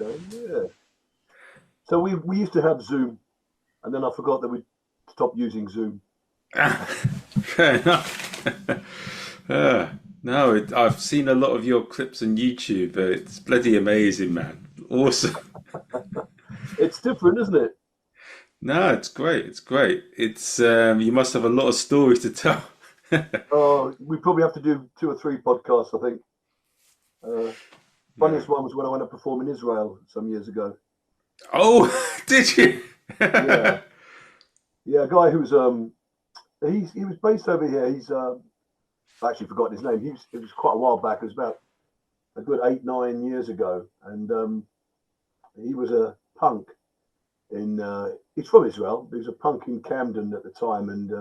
Okay, yeah. So we used to have Zoom, and then I forgot that we stopped using Zoom. Fair enough. No, I've seen a lot of your clips on YouTube. It's bloody amazing, man. Awesome. It's different, isn't it? No, it's great. It's great. It's you must have a lot of stories to tell. Oh, we probably have to do 2 or 3 podcasts, I think. Uh, Yeah. Funniest one was when I went to perform in Israel some years ago. Oh, did you? Yeah, yeah, a guy who's he was based over here. He's I actually forgotten his name. It was quite a while back. It was about a good 8 9 years ago, and he was a punk in. He's from Israel. He was a punk in Camden at the time, and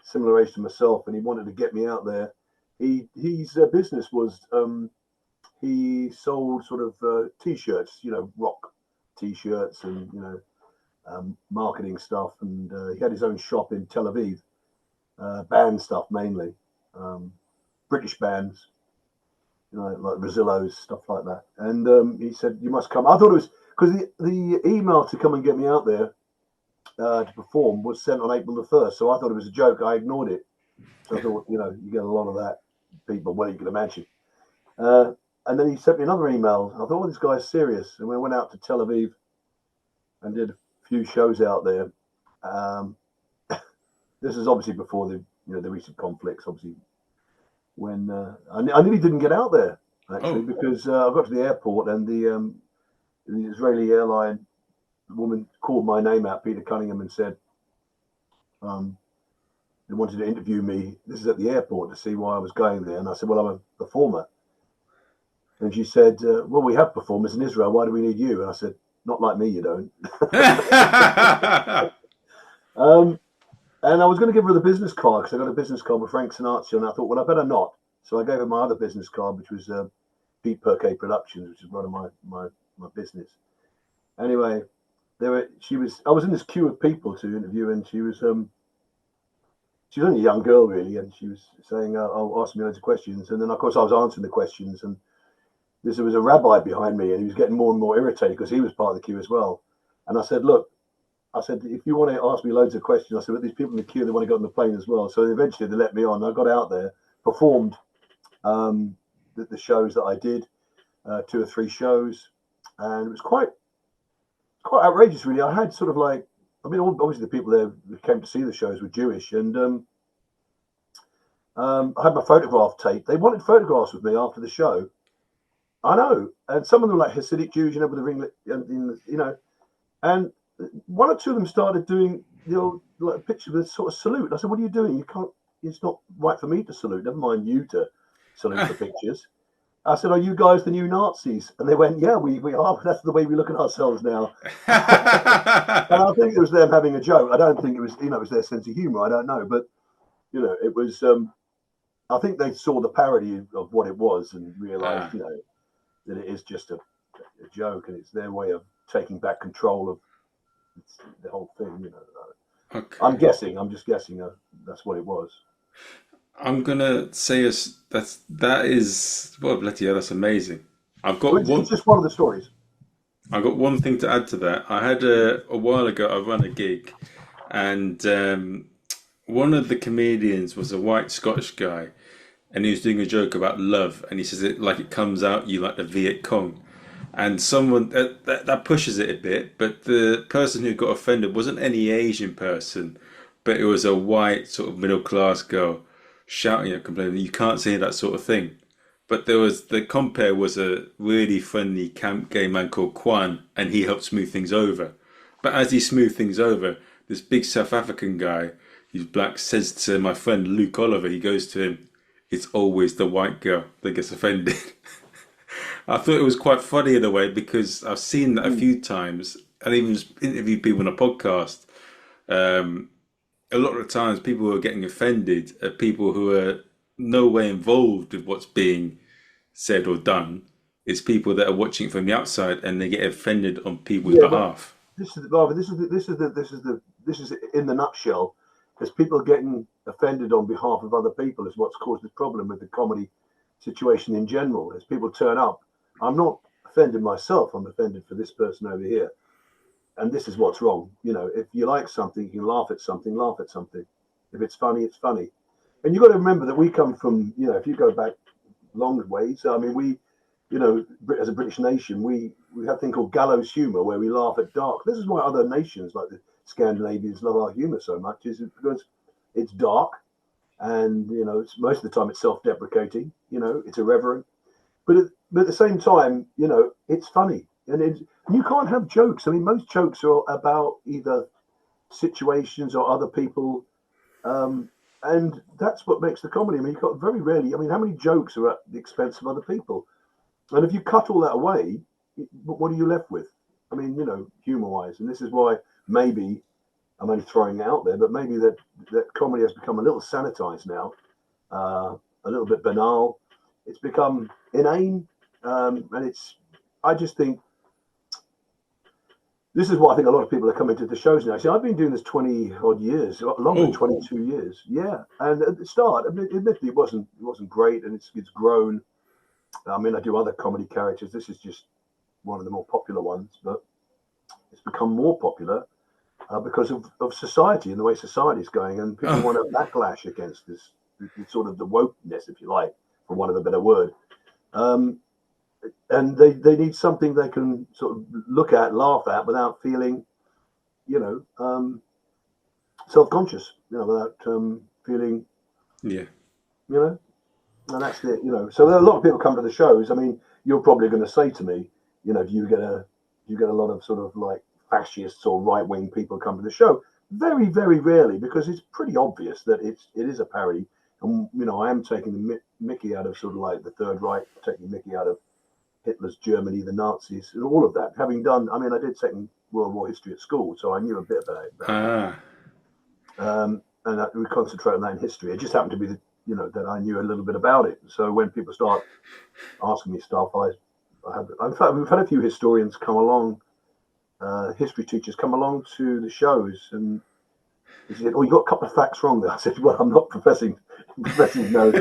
similar age to myself. And he wanted to get me out there. His business was he sold sort of t-shirts, rock t-shirts, and marketing stuff. And he had his own shop in Tel Aviv, band stuff mainly, um, British bands, like Rosillos, stuff like that. And he said, "You must come." I thought it was because the email to come and get me out there to perform was sent on April the 1st, so I thought it was a joke. I ignored it. So I thought, you get a lot of that, people. Well, you can imagine. Uh, and then he sent me another email. I thought, "Oh, this guy's serious." And we went out to Tel Aviv and did a few shows out there. Um, this is obviously before the recent conflicts. Obviously, when I nearly didn't get out there actually Oh, because I got to the airport and the Israeli airline woman called my name out, Peter Cunningham, and said um, they wanted to interview me. This is at the airport to see why I was going there, and I said, "Well, I'm a performer." And she said, "Well, we have performers in Israel. Why do we need you?" And I said, "Not like me, you don't." um, and I was going to give her the business card because I got a business card with Frank Sanazi, and I thought, well, I better not. So I gave her my other business card, which was Pete Perkay Productions, which is one of my business. Anyway, I was in this queue of people to interview, and she was only a young girl really, and she was saying, "I'll ask me loads of questions," and then of course I was answering the questions, and there was a rabbi behind me, and he was getting more and more irritated because he was part of the queue as well. And I said, "Look," I said, "if you want to ask me loads of questions," I said, "but these people in the queue, they want to get on the plane as well." So eventually they let me on. I got out there, performed the shows that I did, 2 or 3 shows, and it was quite outrageous, really. I had sort of like, I mean, obviously the people there who came to see the shows were Jewish, and I had my photograph tape. They wanted photographs with me after the show. I know, and some of them were like Hasidic Jews, with the ringlet, and one or two of them started doing like picture with sort of salute. I said, "What are you doing? You can't. It's not right for me to salute. Never mind you to salute for pictures." I said, "Are you guys the new Nazis?" And they went, "Yeah, we are. That's the way we look at ourselves now." And I think it was them having a joke. I don't think it was, it was their sense of humor. I don't know, but it was. I think they saw the parody of what it was and realised, ah, that it is just a joke, and it's their way of taking back control of the whole thing. I'm okay. guessing. I'm just guessing. That's what it was. I'm gonna say that is well, bloody hell, that's amazing. I've So got it's one. just one of the stories. I got one thing to add to that. I had a while ago. I ran a gig, and one of the comedians was a white Scottish guy, and he was doing a joke about love, and he says it like it comes out you like the Viet Cong, and someone that pushes it a bit. But the person who got offended wasn't any Asian person, but it was a white sort of middle class girl shouting at complaining you can't say that sort of thing. But the compare was a really friendly camp gay man called Kwan, and he helped smooth things over. But as he smoothed things over, this big South African guy, who's black, says to my friend Luke Oliver, he goes to him, "It's always the white girl that gets offended." I thought it was quite funny in a way because I've seen that a Mm. few times, and even interviewed people on a podcast. Um, a lot of the times, people who are getting offended are people who are no way involved with what's being said or done. It's people that are watching it from the outside and they get offended on people's Yeah, but behalf. this is in the nutshell. There's people getting offended on behalf of other people is what's caused the problem with the comedy situation in general. As people turn up, I'm not offending myself. I'm offended for this person over here. And this is what's wrong. You know, if you like something, you can laugh at something, laugh at something. If it's funny, it's funny. And you've got to remember that we come from, you know, if you go back long ways, I mean, we, you know, as a British nation, we have a thing called gallows humor where we laugh at dark. This is why other nations like the Scandinavians love our humor so much, is because it's dark and, you know, it's, most of the time it's self-deprecating, you know, it's irreverent. But at the same time, you know, it's funny. And you can't have jokes. I mean, most jokes are about either situations or other people. And that's what makes the comedy. I mean, you've got very rarely, I mean, how many jokes are at the expense of other people? And if you cut all that away, what are you left with? I mean, you know, humor-wise. And this is why maybe, I'm only throwing it out there, but maybe that comedy has become a little sanitized now, a little bit banal. It's become inane. And I just think, this is why I think a lot of people are coming to the shows now. See, I've been doing this 20 odd years, longer than 22 years. Yeah. And at the start, admittedly, it wasn't great, and it's grown. I mean, I do other comedy characters. This is just one of the more popular ones, but it's become more popular because of society and the way society is going. And people want a backlash against this sort of the wokeness, if you like, for want of a better word. And they need something they can sort of look at, laugh at, without feeling, you know, self-conscious, you know, without feeling, yeah, you know, and that's it, you know. So there are a lot of people come to the shows. I mean, you're probably going to say to me, you know, do you get a lot of sort of like fascists or right-wing people come to the show? Very, very rarely, because it's pretty obvious that it is a parody. And, you know, I am taking the Mickey out of sort of like the Third Reich, taking Mickey out of Hitler's Germany, the Nazis, and all of that. Having done, I mean, I did Second World War history at school, so I knew a bit about it. And we concentrate on that in history. It just happened to be you know, that I knew a little bit about it. So when people start asking me stuff, in fact, we've had a few historians come along, history teachers come along to the shows, and he said, "Oh, you got a couple of facts wrong there." I said, "Well, I'm not professing no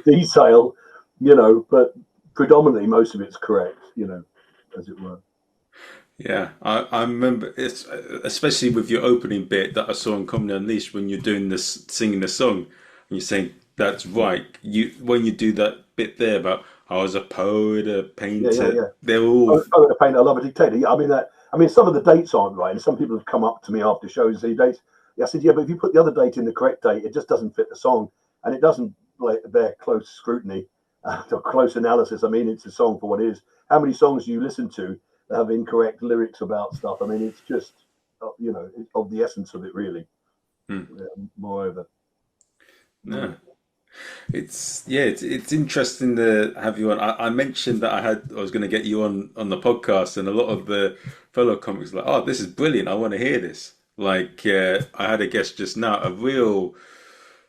detail, you know, but predominantly most of it's correct, you know, as it were." Yeah, I remember it's especially with your opening bit that I saw in Comedy Unleashed when you're doing this, singing the song, and you're saying that's right. When you do that bit there about I was a poet, a painter, yeah. they're all A painter, I love a dictator. Yeah, I mean, some of the dates aren't right, and some people have come up to me after shows and say dates. Yeah, I said, yeah, but if you put the other date in the correct date, it just doesn't fit the song, and it doesn't like bear close scrutiny or close analysis. I mean, it's a song for what it is. How many songs do you listen to that have incorrect lyrics about stuff? I mean, it's just, you know, of the essence of it, really. Moreover. no. It's interesting to have you on. I mentioned that I was going to get you on the podcast, and a lot of the fellow comics were like, "Oh, this is brilliant! I want to hear this." Like I had a guest just now,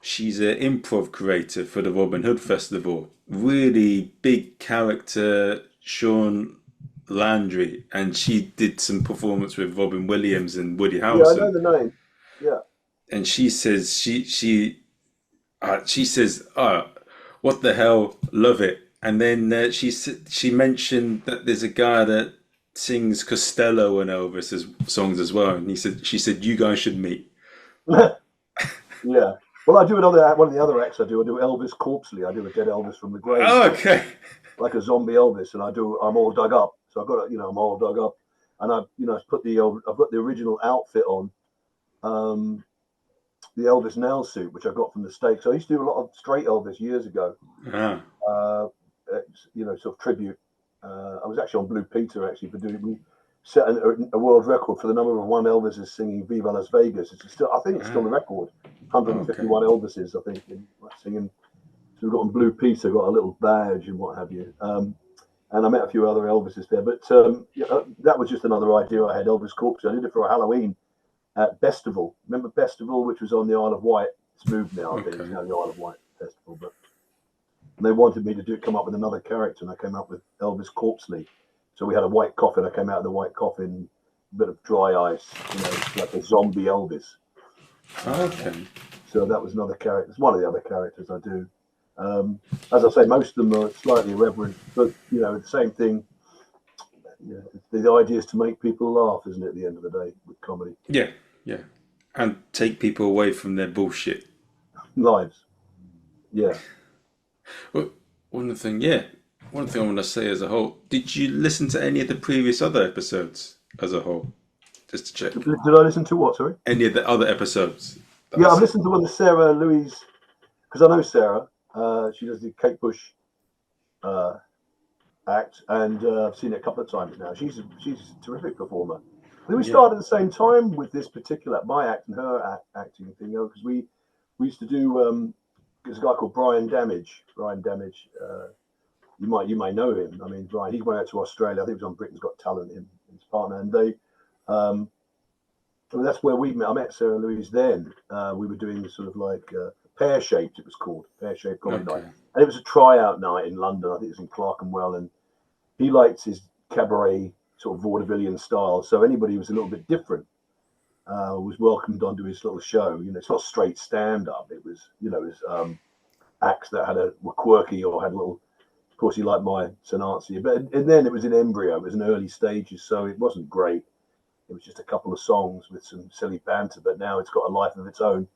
she's an improv creator for the Robin Hood Festival. Really big character, Sean Landry, and she did some performance with Robin Williams and Woody Yeah, I Harrelson. know the name. Yeah. And she says she says, "Oh, what the hell? Love it." And then she mentioned that there's a guy that sings Costello and Elvis's songs as well, and she said you guys should meet. Yeah. Well, I do one of the other acts I do Elvis Corpsely. I do a dead Elvis from the grave. Oh, okay. Like a zombie Elvis, and I'm all dug up. So I've got, I'm all dug up, and I've got the original outfit on, the Elvis nail suit, which I got from the States. So I used to do a lot of straight Elvis years ago. Sort of tribute. I was actually on Blue Peter for doing. We set a world record for the number of one Elvises singing "Viva Las Vegas." I think it's still the record. 151 Elvises, I think, singing. So we've got on Blue Peter, got a little badge and what have you. And I met a few other Elvises there. But that was just another idea I had, Elvis Corpse. I did it for a Halloween at Bestival. Remember Bestival, which was on the Isle of Wight? It's moved now, I think. It's now the Isle of Wight Festival. But they wanted me to come up with another character, and I came up with Elvis Corpsely. So we had a white coffin. I came out of the white coffin, a bit of dry ice, like a zombie Elvis. Okay. So that was another character. It's one of the other characters I do. As I say, most of them are slightly irreverent, but the same thing. yeah. The idea is to make people laugh, isn't it? At the end of the day, with comedy, Yeah, yeah. And take people away from their bullshit. lives. Yeah. Well, one thing I want to say as a whole, did you listen to any of the previous other episodes as a whole? Just to check. Did I listen to what? Sorry. Any of the other episodes? Yeah, I've listened to one of Sarah Louise because I know Sarah. She does the Kate Bush act, and I've seen it a couple of times now. She's a terrific performer. I think we started at the same time with this particular my act and her acting thing, because we used to do. There's a guy called Brian Damage. Brian Damage. You may know him. I mean, Brian. He went out to Australia. I think it was on Britain's Got Talent. Him and his partner, and they. Well, that's where we met. I met Sarah Louise then. We were doing sort of like Pear Shaped. It was called Pear Shaped Comedy Night, and it was a tryout night in London. I think it was in Clerkenwell, and he liked his cabaret sort of vaudevillian style. So anybody who was a little bit different was welcomed onto his little show. You know, it's not straight stand up. It was, you know, it was acts that were quirky or had a little. Of course, he liked my Sanazi, but and then it was in embryo. It was in early stages, so it wasn't great. It was just a couple of songs with some silly banter, but now it's got a life of its own.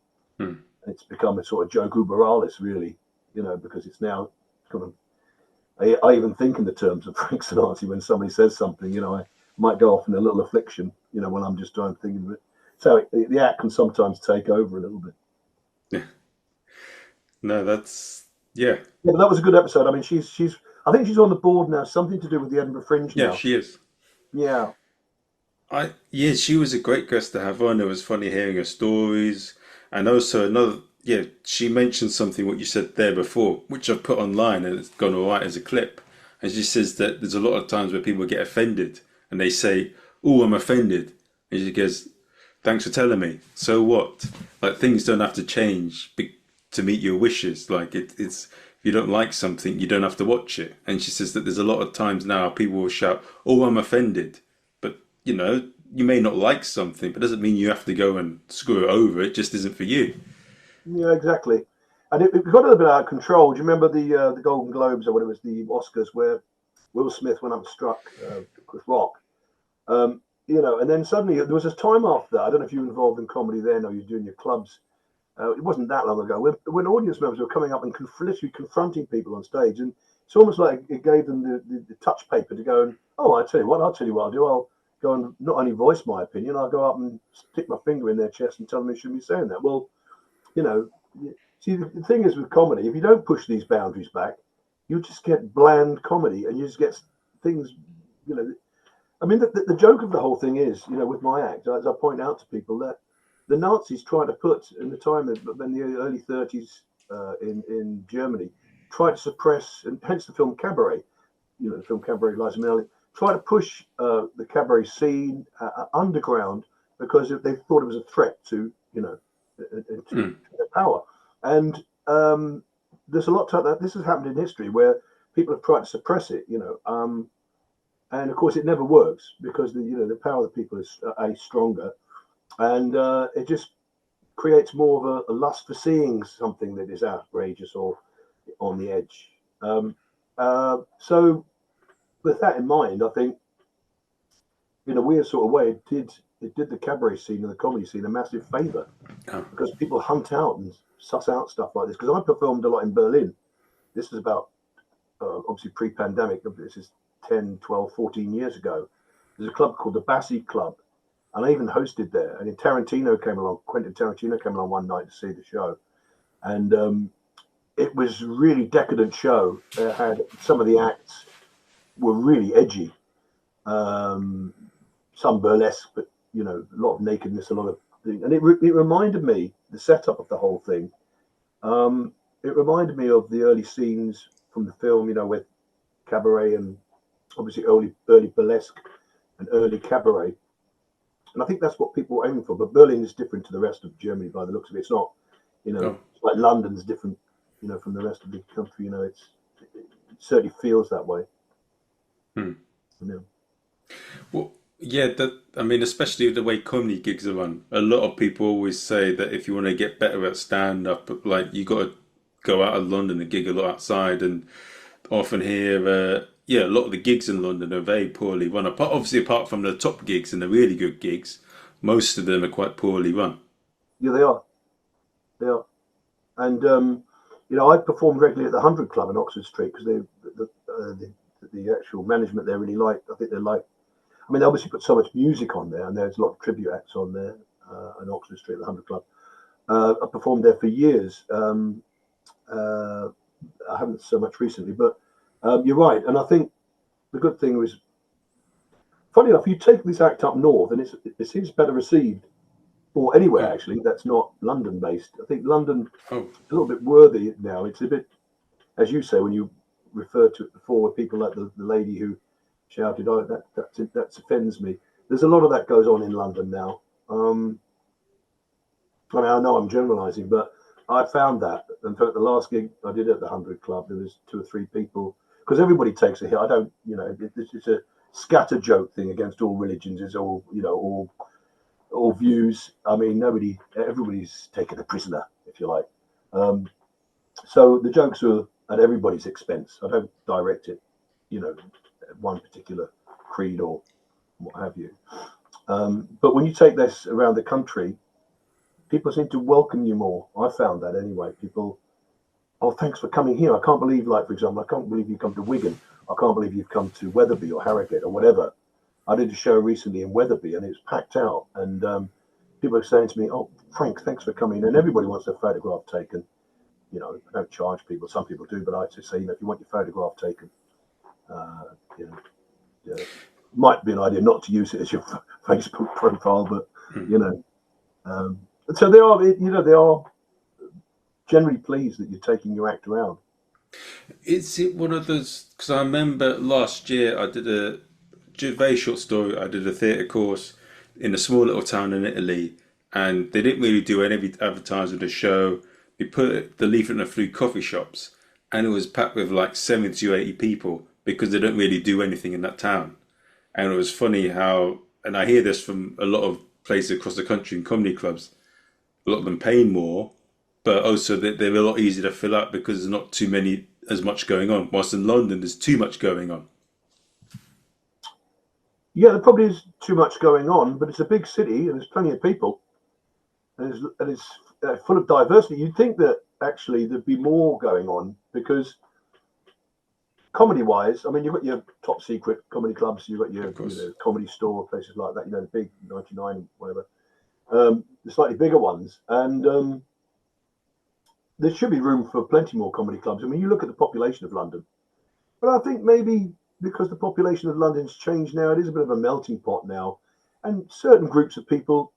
It's become a sort of Joe Guberalis, really, you know, because it's now kind of. I even think in the terms of Frank Sanazi when somebody says something, you know, I might go off in a little affliction, you know, when I'm just trying to think of it. So the act can sometimes take over a little bit. Yeah. No, that's yeah. Yeah, but that was a good episode. I mean, she's. I think she's on the board now. Something to do with the Edinburgh Fringe now. Yeah, she is. Yeah. She was a great guest to have on. It was funny hearing her stories, and also she mentioned something what you said there before, which I've put online and it's gone all right as a clip. And she says that there's a lot of times where people get offended and they say, "Oh, I'm offended," and she goes, "Thanks for telling me. So what? Like things don't have to change to meet your wishes. Like it's if you don't like something, you don't have to watch it." And she says that there's a lot of times now people will shout, "Oh, I'm offended." You know, you may not like something, but doesn't mean you have to go and screw it over. It just isn't for you. Yeah, exactly. And it got a little bit out of control. Do you remember the Golden Globes or what it was, the Oscars, where Will Smith went up and struck Chris Rock? You know, and then suddenly there was a time after that. I don't know if you were involved in comedy then or you were doing your clubs. It wasn't that long ago when audience members were coming up and literally confronting people on stage, and it's almost like it gave them the touch paper to go and I'll tell you what I'll do. I'll go and not only voice my opinion, I'll go up and stick my finger in their chest and tell them they shouldn't be saying that. Well, you know, see, the thing is with comedy, if you don't push these boundaries back, you just get bland comedy and you just get things, you know. I mean, the joke of the whole thing is, you know, with my act, as I point out to people, that the Nazis tried to put, in the time in the early 30s in Germany, tried to suppress, and hence the film Cabaret, you know, the film Cabaret, Liza Minnelli, try to push the cabaret scene underground because they thought it was a threat to, you know, to their power. And there's a lot to that. This has happened in history where people have tried to suppress it, you know, and of course it never works because the power of the people is stronger, and it just creates more of a lust for seeing something that is outrageous or on the edge. So. With that in mind, I think, in a weird sort of way, it did the cabaret scene and the comedy scene a massive favour because people hunt out and suss out stuff like this. Because I performed a lot in Berlin. This is about, obviously pre-pandemic. This is 10, 12, 14 years ago. There's a club called the Bassi Club, and I even hosted there. And then Quentin Tarantino came along one night to see the show. And it was a really decadent show. It had some of the acts were really edgy, some burlesque, but you know, a lot of nakedness, a lot of things. And it reminded me, the setup of the whole thing, it reminded me of the early scenes from the film, you know, with cabaret and obviously early burlesque and early cabaret. And I think that's what people were aiming for. But Berlin is different to the rest of Germany by the looks of it. It's not, you know, it's like London's different, you know, from the rest of the country. You know, it certainly feels that way. Yeah. Well, yeah, I mean, especially the way comedy gigs are run. A lot of people always say that if you want to get better at stand-up, like you got to go out of London and gig a lot outside, and often hear yeah, a lot of the gigs in London are very poorly run. Apart from the top gigs and the really good gigs, most of them are quite poorly run. Yeah, they are. They are. And I performed regularly at the 100 Club in Oxford Street because the actual management there really like. I think they like. I mean, they obviously put so much music on there, and there's a lot of tribute acts on there in Oxford Street at the 100 Club. I performed there for years. Uh, I haven't so much recently, but you're right. And I think the good thing was, funny enough, you take this act up north, and it seems better received, or anywhere Oh, actually that's not London based. I think London oh, a little bit worthy now. It's a bit, as you say, when you referred to it before, with people like the lady who shouted, "Oh, that offends me." There's a lot of that goes on in London now. I mean, I know I'm generalising, but I found that. In fact, the last gig I did at the 100 Club, there was 2 or 3 people, because everybody takes a hit. I don't, it's a scatter joke thing against all religions. It's all, all views. I mean, everybody's taken a prisoner, if you like. Um, so the jokes are at everybody's expense. I don't direct it, at one particular creed or what have you. But when you take this around the country, people seem to welcome you more. I found that anyway. People, oh, thanks for coming here. I can't believe, like, for example, I can't believe you come to Wigan. I can't believe you've come to Wetherby or Harrogate or whatever. I did a show recently in Wetherby and it was packed out. And people are saying to me, oh, Frank, thanks for coming. And everybody wants their photograph taken. I don't charge people. Some people do, but I just say, if you want your photograph taken, uh, you know, yeah, might be an idea not to use it as your Facebook profile, but, hmm. you know, um, so they are generally pleased that you're taking your act around. Is it one of those? Because I remember last year I did very short story. I did a theatre course in a small little town in Italy, and they didn't really do any advertising of the show. We put the leaflet through coffee shops, and it was packed with like 70 to 80 people because they don't really do anything in that town. And it was funny how, and I hear this from a lot of places across the country in comedy clubs, a lot of them pay more, but also that they're a lot easier to fill up because there's not too many as much going on. Whilst in London, there's too much going on. Yeah, there probably is too much going on, but it's a big city and there's plenty of people, and it's full of diversity. You'd think that actually there'd be more going on because comedy-wise, I mean, you've got your top secret comedy clubs, you've got your Of course. comedy store places like that, the big 99 whatever, the slightly bigger ones, and there should be room for plenty more comedy clubs. I mean, you look at the population of London, but I think maybe because the population of London's changed now, it is a bit of a melting pot now, and certain groups of people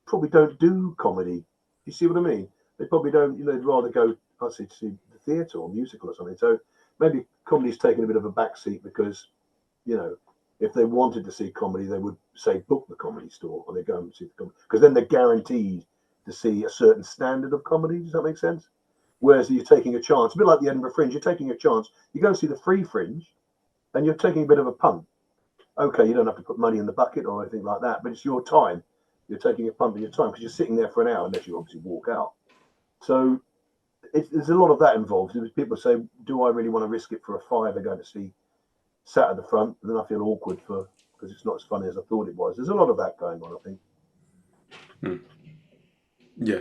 probably don't do comedy. You see what I mean? They probably don't. They'd rather go, I'd say, to see the theatre or musical or something. So maybe comedy's taken a bit of a backseat because, you know, if they wanted to see comedy, they would say book the Comedy Store or they go and see the comedy because then they're guaranteed to see a certain standard of comedy. Does that make sense? Whereas you're taking a chance, a bit like the Edinburgh Fringe, you're taking a chance. You go and see the Free Fringe, and you're taking a bit of a punt. Okay, you don't have to put money in the bucket or anything like that, but it's your time. You're taking a punt of your time because you're sitting there for an hour unless you obviously walk out. So there's a lot of that involved. People say, do I really want to risk it for a five? They're going to see sat at the front, and then I feel awkward because it's not as funny as I thought it was. There's a lot of that going on, I think. Hmm. Yeah.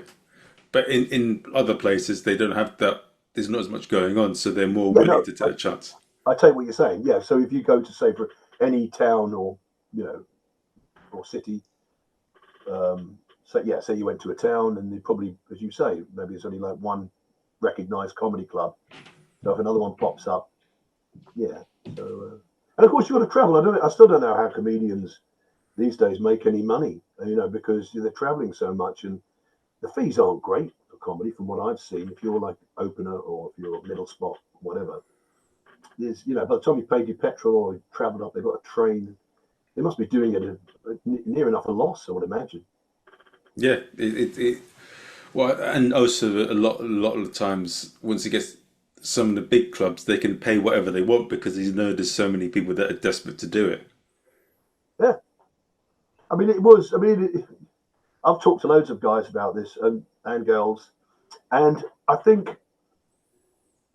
But in other places, they don't have that. There's not as much going on, so they're more Yeah, willing no, to take a chance. I take what you're saying. Yeah, so if you go to say for any town or you know or city, say you went to a town and they probably, as you say, maybe it's only like one recognised comedy club. So if another one pops up, yeah. So and of course you got to travel. I still don't know how comedians these days make any money. Because they're travelling so much and the fees aren't great for comedy from what I've seen. If you're like opener or if you're middle spot, whatever, there's by the time you paid your petrol or you travelled up, they've got a train. They must be doing it at near enough a loss, I would imagine. Yeah. Well, and also a lot of the times, once it gets some of the big clubs, they can pay whatever they want because they know there's so many people that are desperate to do it. Yeah, I mean it was. I mean, I've talked to loads of guys about this and girls, and I think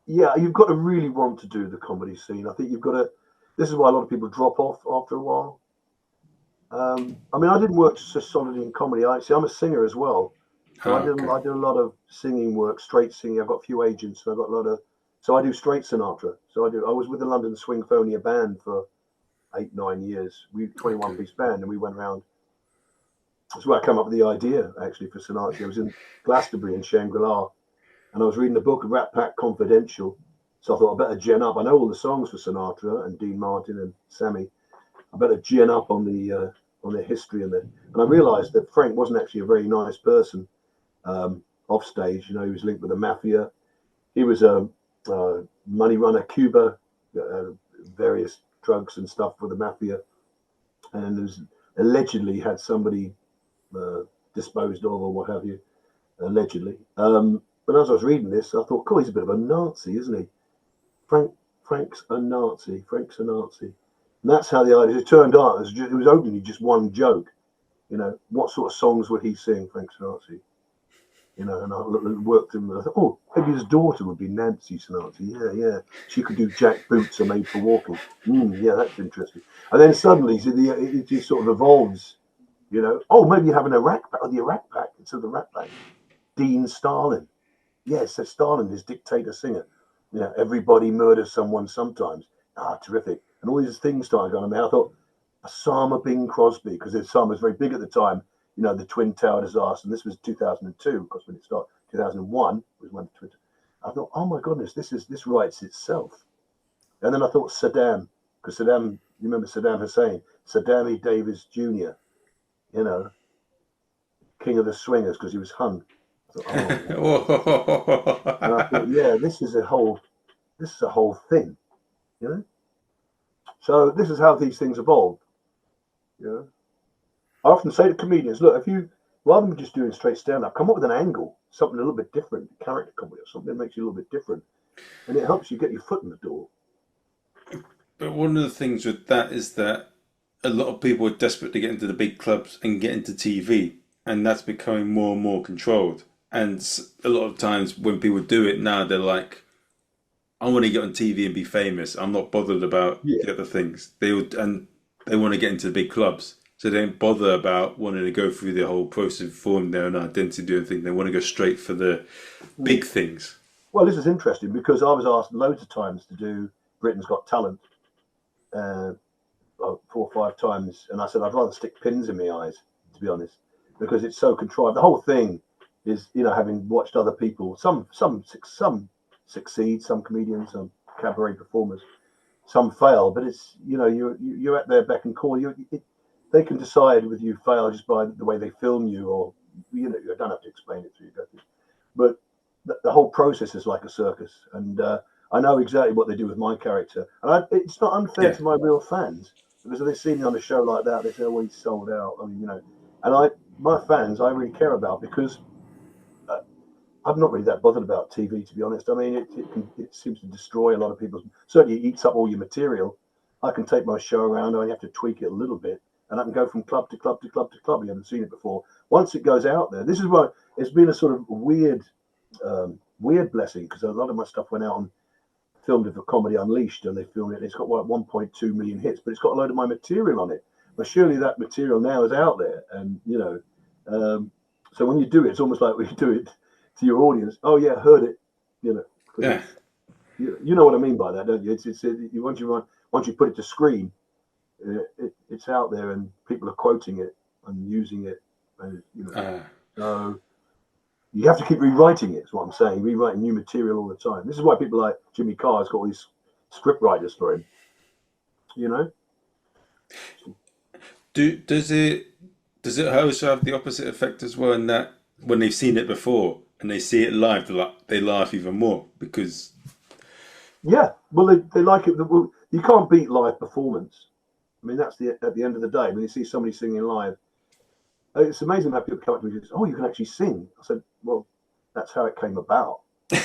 you've got to really want to do the comedy scene. I think you've got to. This is why a lot of people drop off after a while. I mean, I didn't work so solidly in comedy. I'm a singer as well, so Ah, okay. I did a lot of singing work, straight singing. I've got a few agents, so I've got a lot of. So I do straight Sinatra. So I do. I was with the London Swingphonia band for 8, 9 years. We 21 Okay. piece band, and we went around. That's where I came up with the idea actually for Sinatra. I was in Glastonbury in Shangri-La, and I was reading the book of Rat Pack Confidential. So I thought I better gin up. I know all the songs for Sinatra and Dean Martin and Sammy. I better gin up on their history and I realised that Frank wasn't actually a very nice person off stage. You know, he was linked with the mafia. He was a money runner, Cuba, uh, various drugs and stuff for the mafia, and was allegedly had somebody uh, disposed of or what have you, allegedly. But as I was reading this, I thought, cool, he's a bit of a Nazi, isn't he? Frank Frank's a Nazi. Frank's a Nazi. And that's how the idea. It turned out it was openly just one joke. You know, what sort of songs would he sing, Frank Sanazi? You know, and I worked him. And I thought, oh, maybe his daughter would be Nancy Sanazi. Yeah, yeah. She could do Jack Boots or Made for Walking. Yeah, that's interesting. And then suddenly, it just sort of evolves. You know, oh, maybe you have an Iraq pack, or the Iraq pack. It's of the Iraq pack. Dean Stalin. Yes, so Stalin is dictator singer. You know, everybody murders someone sometimes. Ah, terrific. And all these things started going on there. I thought, Osama Bing Crosby, because Osama was very big at the time, you know, the Twin Tower disaster. And this was 2002, of course, when it started. 2001 was when the Twin Tower. I thought, oh my goodness, this writes itself. And then I thought Saddam, because Saddam, you remember Saddam Hussein, Saddam Davis Jr., you know, king of the swingers, because he was hung. I thought, oh, and I thought, yeah, this is a whole thing, you know. So this is how these things evolve. You know, I often say to comedians, look, if you rather than just doing straight stand up, come up with an angle, something a little bit different, character comedy or something that makes you a little bit different, and it helps you get your foot in the door. But one of the things with that is that a lot of people are desperate to get into the big clubs and get into TV, and that's becoming more and more controlled. And a lot of times when people do it now, they're like, "I want to get on TV and be famous. I'm not bothered about Yeah. the other things." And they want to get into the big clubs, so they don't bother about wanting to go through the whole process of forming their own identity, doing things. They want to go straight for the Mm. big things. Well, this is interesting because I was asked loads of times to do Britain's Got Talent, uh, 4 or 5 times, and I said I'd rather stick pins in my eyes, to be honest, because it's so contrived. The whole thing is, you know, having watched other people, some succeed, some comedians, some cabaret performers, some fail, but it's, you know, you're at their beck and call. They can decide whether you fail just by the way they film you, or you know, you don't have to explain it to you. But the whole process is like a circus, and I know exactly what they do with my character, and it's not unfair Yeah, to my real fans because if they see me on a show like that, they say, "Oh, he's sold out." I mean, you know, and my fans, I really care about because uh, I'm not really that bothered about TV, to be honest. I mean, it seems to destroy a lot of people's. Certainly, it eats up all your material. I can take my show around. I only have to tweak it a little bit, and I can go from club to club to club to club. You haven't seen it before. Once it goes out there, this is why it's been a sort of weird blessing because a lot of my stuff went out and filmed it for Comedy Unleashed, and they filmed it. And it's got what 1.2 million hits, but it's got a load of my material on it. But surely that material now is out there, and you know, so when you do it, it's almost like when you do it to your audience. Oh yeah, heard it, you know, because yeah. it's you know what I mean by that, don't you? Once you put it to screen, it's out there, and people are quoting it and using it, and you know, Uh, so you have to keep rewriting it. Is what I'm saying. Rewriting new material all the time. This is why people like Jimmy Carr's got all these script writers for him. You know. does it also have the opposite effect as well in that when they've seen it before and they see it live, they laugh even more because Yeah. Well, they like it. Well, you can't beat live performance. I mean, that's at the end of the day when you see somebody singing live. It's amazing how people come up to me and say, "Oh, you can actually sing." I said, "Well, that's how it came about." You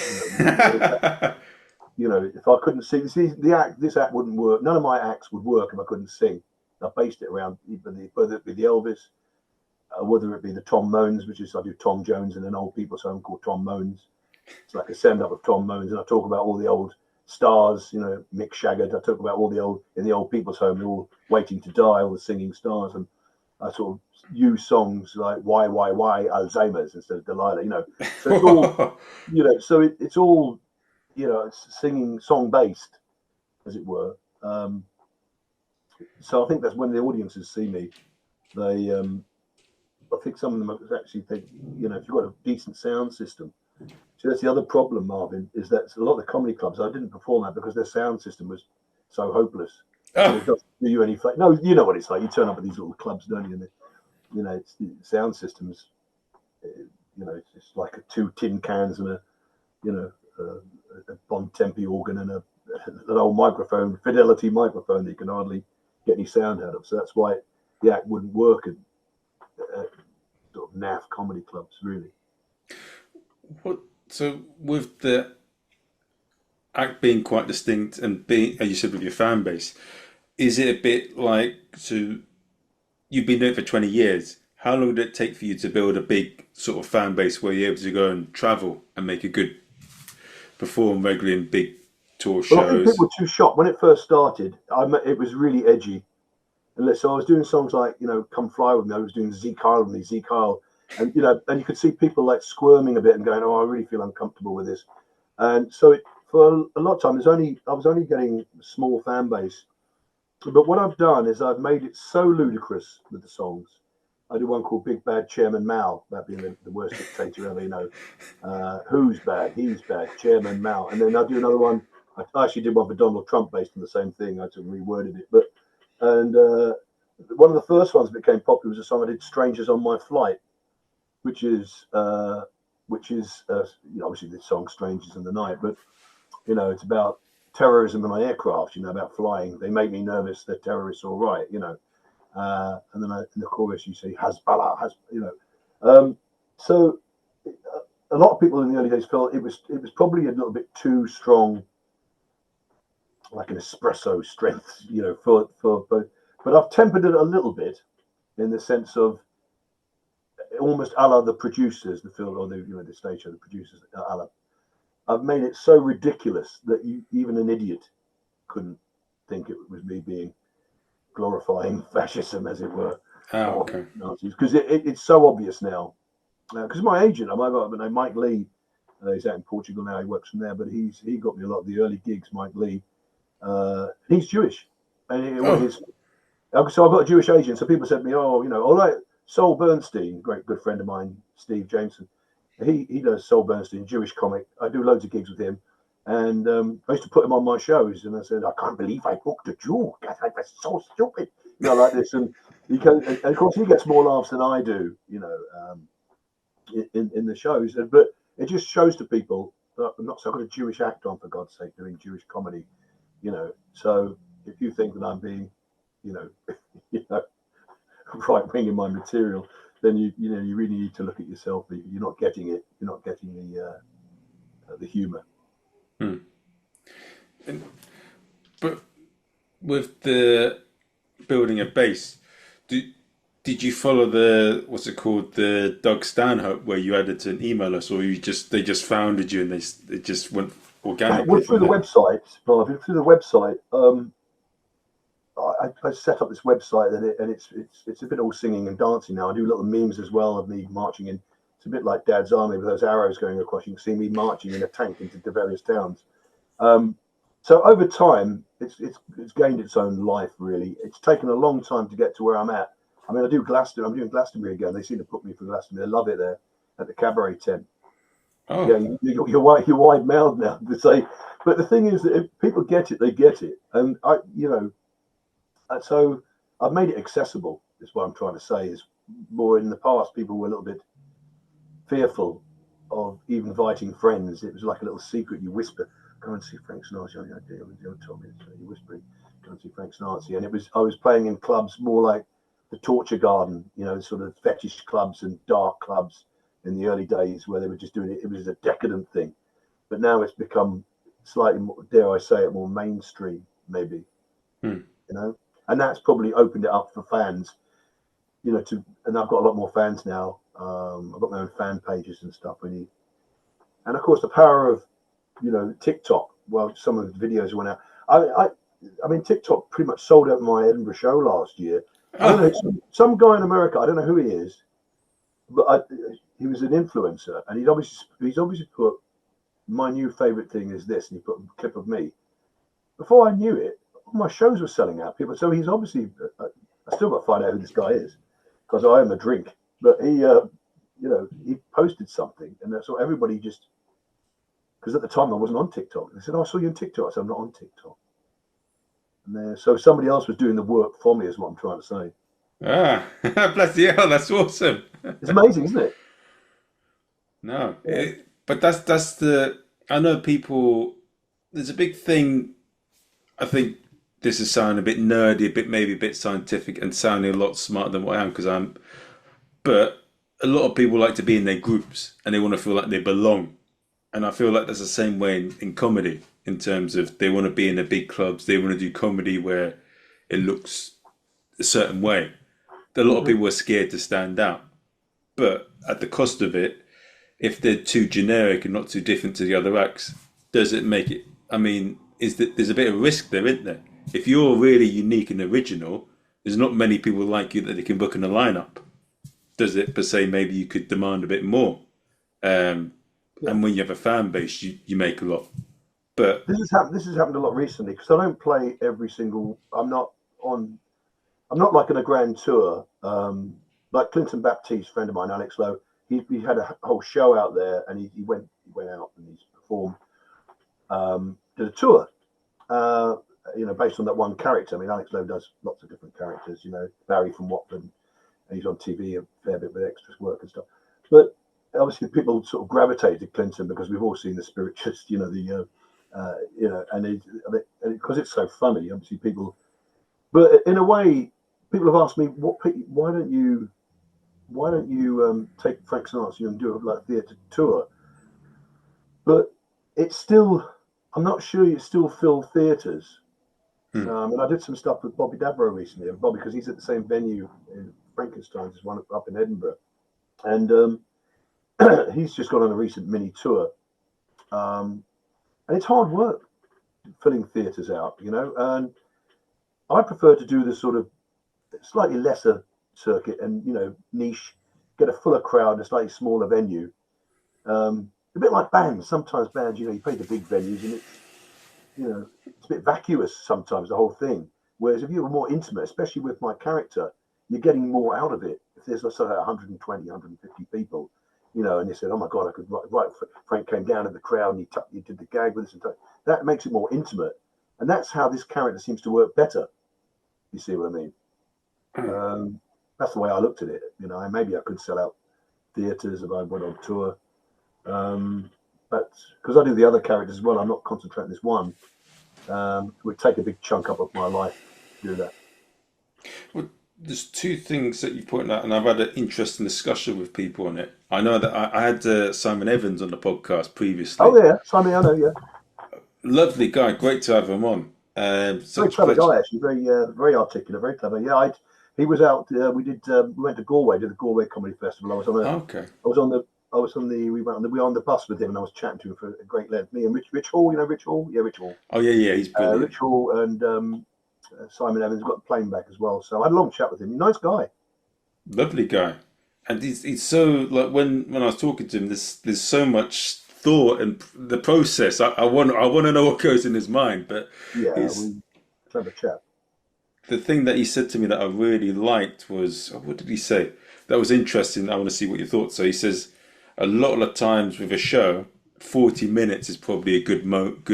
know, you know, if I couldn't sing, see, this act wouldn't work. None of my acts would work if I couldn't sing. I based it around whether it be the Elvis, whether it be the Tom Moans, which is I do Tom Jones in an old people's home called Tom Moans. It's like a send up of Tom Moans, and I talk about all the old stars, Mick Shaggart. I talk about all in the old people's home, they're all waiting to die, all the singing stars, and I sort of use songs like why Alzheimer's instead of Delilah, So it's all, so it's all, it's singing song based, as it were. So I think that's when the audiences see me, they, I think some of them actually think, if you've got a decent sound system. So that's the other problem, Marvin, is that a lot of the comedy clubs, I didn't perform at because their sound system was so hopeless. And it doesn't do you any favor. No, you know what it's like. You turn up at these little clubs, don't you? And it's the sound systems. It's just like two tin cans and a Bon Tempi organ and an old microphone, Fidelity microphone that you can hardly get any sound out of. So that's why the act wouldn't work at sort of naff comedy clubs, really. So with the act being quite distinct and being, as you said, with your fan base, is it a bit like, so you've been doing it for 20 years. How long did it take for you to build a big sort of fan base where you're able to go and travel and make a good, perform regularly in big tour shows? Well, I think people were too shocked. When it first started, it was really edgy. And so I was doing songs like, Come Fly With Me. I was doing Zeke Kyle with me, Zeke Kyle. And, and you could see people like squirming a bit and going, oh, I really feel uncomfortable with this. And so for a lot of time, I was only getting a small fan base. But what I've done is I've made it so ludicrous with the songs. I do one called Big Bad Chairman Mao, that being the worst dictator ever, who's bad? He's bad, Chairman Mao. And then I do another one. I actually did one for Donald Trump based on the same thing. I sort of reworded it. And one of the first ones that became popular was a song I did, Strangers on My Flight, which is obviously the song Strangers in the Night, but it's about terrorism in my aircraft, about flying. They make me nervous, they're terrorists, all right, and then in the chorus you say Hezbollah, so a lot of people in the early days felt it was probably a little bit too strong, like an espresso strength, for both. But I've tempered it a little bit in the sense of almost a la the producers, the film, or the stage show, the producers, a la. I've made it so ridiculous that even an idiot couldn't think it was me being glorifying fascism, as it were. Oh, okay. Nazis, because it's so obvious now. Because my agent, I've got Mike Lee. He's out in Portugal now. He works from there, but he got me a lot of the early gigs. Mike Lee. He's Jewish, and so I've got a Jewish agent. So people said to me, "Oh, all right, Sol Bernstein, great good friend of mine, Steve Jameson. He does Sol Bernstein, Jewish comic. I do loads of gigs with him, and I used to put him on my shows. And I said, I can't believe I booked a Jew. That's so stupid, like this. And and of course he gets more laughs than I do, in the shows. But it just shows to people that I'm not so got a Jewish act on, for God's sake, doing Jewish comedy. So if you think that I'm being, right wing in my material, then you really need to look at yourself. You're not getting it. You're not getting the humour. But with the building a base, did you follow the Doug Stanhope, where you added to an email list, or they just founded you and they just went organically? Well, through the website, Marvin. Through the website, I set up this website and it's a bit all singing and dancing now. I do little memes as well of me marching in. It's a bit like Dad's Army with those arrows going across. You can see me marching in a tank into the various towns. So over time, it's gained its own life. Really, it's taken a long time to get to where I'm at. I mean, I'm doing Glastonbury again. They seem to put me for Glastonbury. They love it there at the cabaret tent. Oh. Yeah, you're wide mouthed now to say, but the thing is that if people get it, they get it, and so I've made it accessible. Is what I'm trying to say. Is more in the past, people were a little bit fearful of even inviting friends. It was like a little secret. You whisper, "Go and see Frank Sanazi." You told me you're whispering, "Go and see Frank Sanazi." And I was playing in clubs more like the Torture Garden, sort of fetish clubs and dark clubs in the early days, where they were just doing it. It was a decadent thing, but now it's become slightly more, dare I say it, more mainstream, maybe. And that's probably opened it up for fans, and I've got a lot more fans now. I've got my own fan pages and stuff. And of course, the power of, TikTok well, some of the videos went out. I mean, TikTok pretty much sold out my Edinburgh show last year. I don't know, some guy in America, I don't know who he is, but he was an influencer, and he's obviously put, my new favorite thing is this, and he put a clip of me. Before I knew it, all my shows were selling out. People, so he's obviously. I still got to find out who this guy is, because I am a drink. But he, he posted something, and so everybody just, because at the time I wasn't on TikTok. They said, "Oh, I saw you on TikTok." I said, "I'm not on TikTok." And so somebody else was doing the work for me, is what I'm trying to say. Ah, bless you. That's awesome. It's amazing, isn't it? No, but that's the. I know people. There's a big thing. I think this is sounding a bit nerdy, maybe a bit scientific, and sounding a lot smarter than what I am because I'm. But a lot of people like to be in their groups and they want to feel like they belong, and I feel like that's the same way in comedy. In terms of they want to be in the big clubs, they want to do comedy where it looks a certain way. A lot of people are scared to stand out, but at the cost of it, if they're too generic and not too different to the other acts, does it make it? I mean, there's a bit of risk there, isn't there? If you're really unique and original, there's not many people like you that they can book in a lineup. Does it per se? Maybe you could demand a bit more, and when you have a fan base, you make a lot. But this has happened a lot recently because I don't play every single. I'm not like on a grand tour. Like Clinton Baptiste, friend of mine, Alex Lowe. He had a whole show out there, and he went out and he's performed. Did a tour, based on that one character. I mean, Alex Lowe does lots of different characters. Barry from Watford, and he's on TV a fair bit with extras work and stuff. But obviously, people sort of gravitate to Clinton because we've all seen the spiritualist, and because it's so funny, obviously people. But in a way, people have asked me, why don't you take Frank Sanazi and do a theatre tour? But it's still, I'm not sure you still fill theatres. And I did some stuff with Bobby Dabro recently, and Bobby, because he's at the same venue in Frankenstein's, is one up in Edinburgh, and he's just gone on a recent mini tour, and it's hard work filling theatres out, and I prefer to do the sort of slightly lesser circuit and niche, get a fuller crowd in a slightly smaller venue. A bit like bands. Sometimes bands, you play the big venues and it's a bit vacuous sometimes, the whole thing. Whereas if you were more intimate, especially with my character, you're getting more out of it. If there's, let's say, 120, 150 people, and they said, "Oh my God, I could write." Frank came down in the crowd and he did the gag with us, and that makes it more intimate. And that's how this character seems to work better. You see what I mean? That's the way I looked at it. Maybe I could sell out theatres if I went on tour. But because I do the other characters as well, I'm not concentrating on this one. It would take a big chunk up of my life to do that. Well, there's two things that you point out, and I've had an interesting discussion with people on it. I know that I had Simon Evans on the podcast previously. Oh yeah, Simon, I know, yeah. Lovely guy, great to have him on. Very clever guy, actually, very articulate, very clever. Yeah, he was out. We went to Galway, did the Galway Comedy Festival. I was on the bus with him, and I was chatting to him for a great length. Me and Rich Hall, Rich Hall? Yeah, Rich Hall. Oh, yeah, he's brilliant. Rich Hall and Simon Evans got the plane back as well. So I had a long chat with him. Nice guy. Lovely guy. And he's so, like, when I was talking to him, there's so much thought and the process. I want to know what goes in his mind, but clever chap. The thing that he said to me that I really liked was, what did he say? That was interesting. I want to see what your thoughts are. He says, a lot of the times with a show, 40 minutes is probably a good amount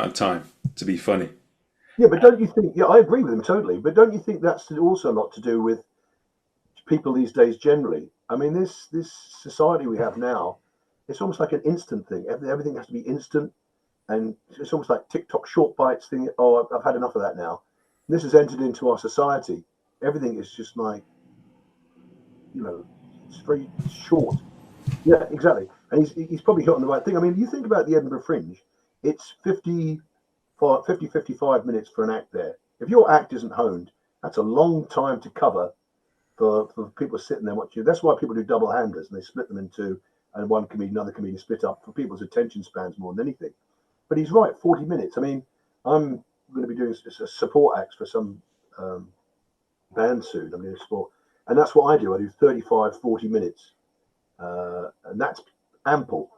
of time to be funny. Yeah, but don't you think? Yeah, I agree with him totally. But don't you think that's also a lot to do with people these days generally? I mean, this society we have now, it's almost like an instant thing. Everything has to be instant, and it's almost like TikTok short bites thing. Oh, I've had enough of that now. This has entered into our society. Everything is just like, it's very short. Yeah, exactly. And he's probably hit on the right thing. I mean, you think about the Edinburgh Fringe, it's 55 minutes for an act there. If your act isn't honed, that's a long time to cover for people sitting there watching. That's why people do double-handers, and they split them in two, and one comedian, another comedian split up for people's attention spans more than anything. but he's right. 40 minutes. I mean, I'm going to be doing a support acts for some band soon. I'm doing sport, and that's what I do. I do 35, 40 minutes, and that's ample.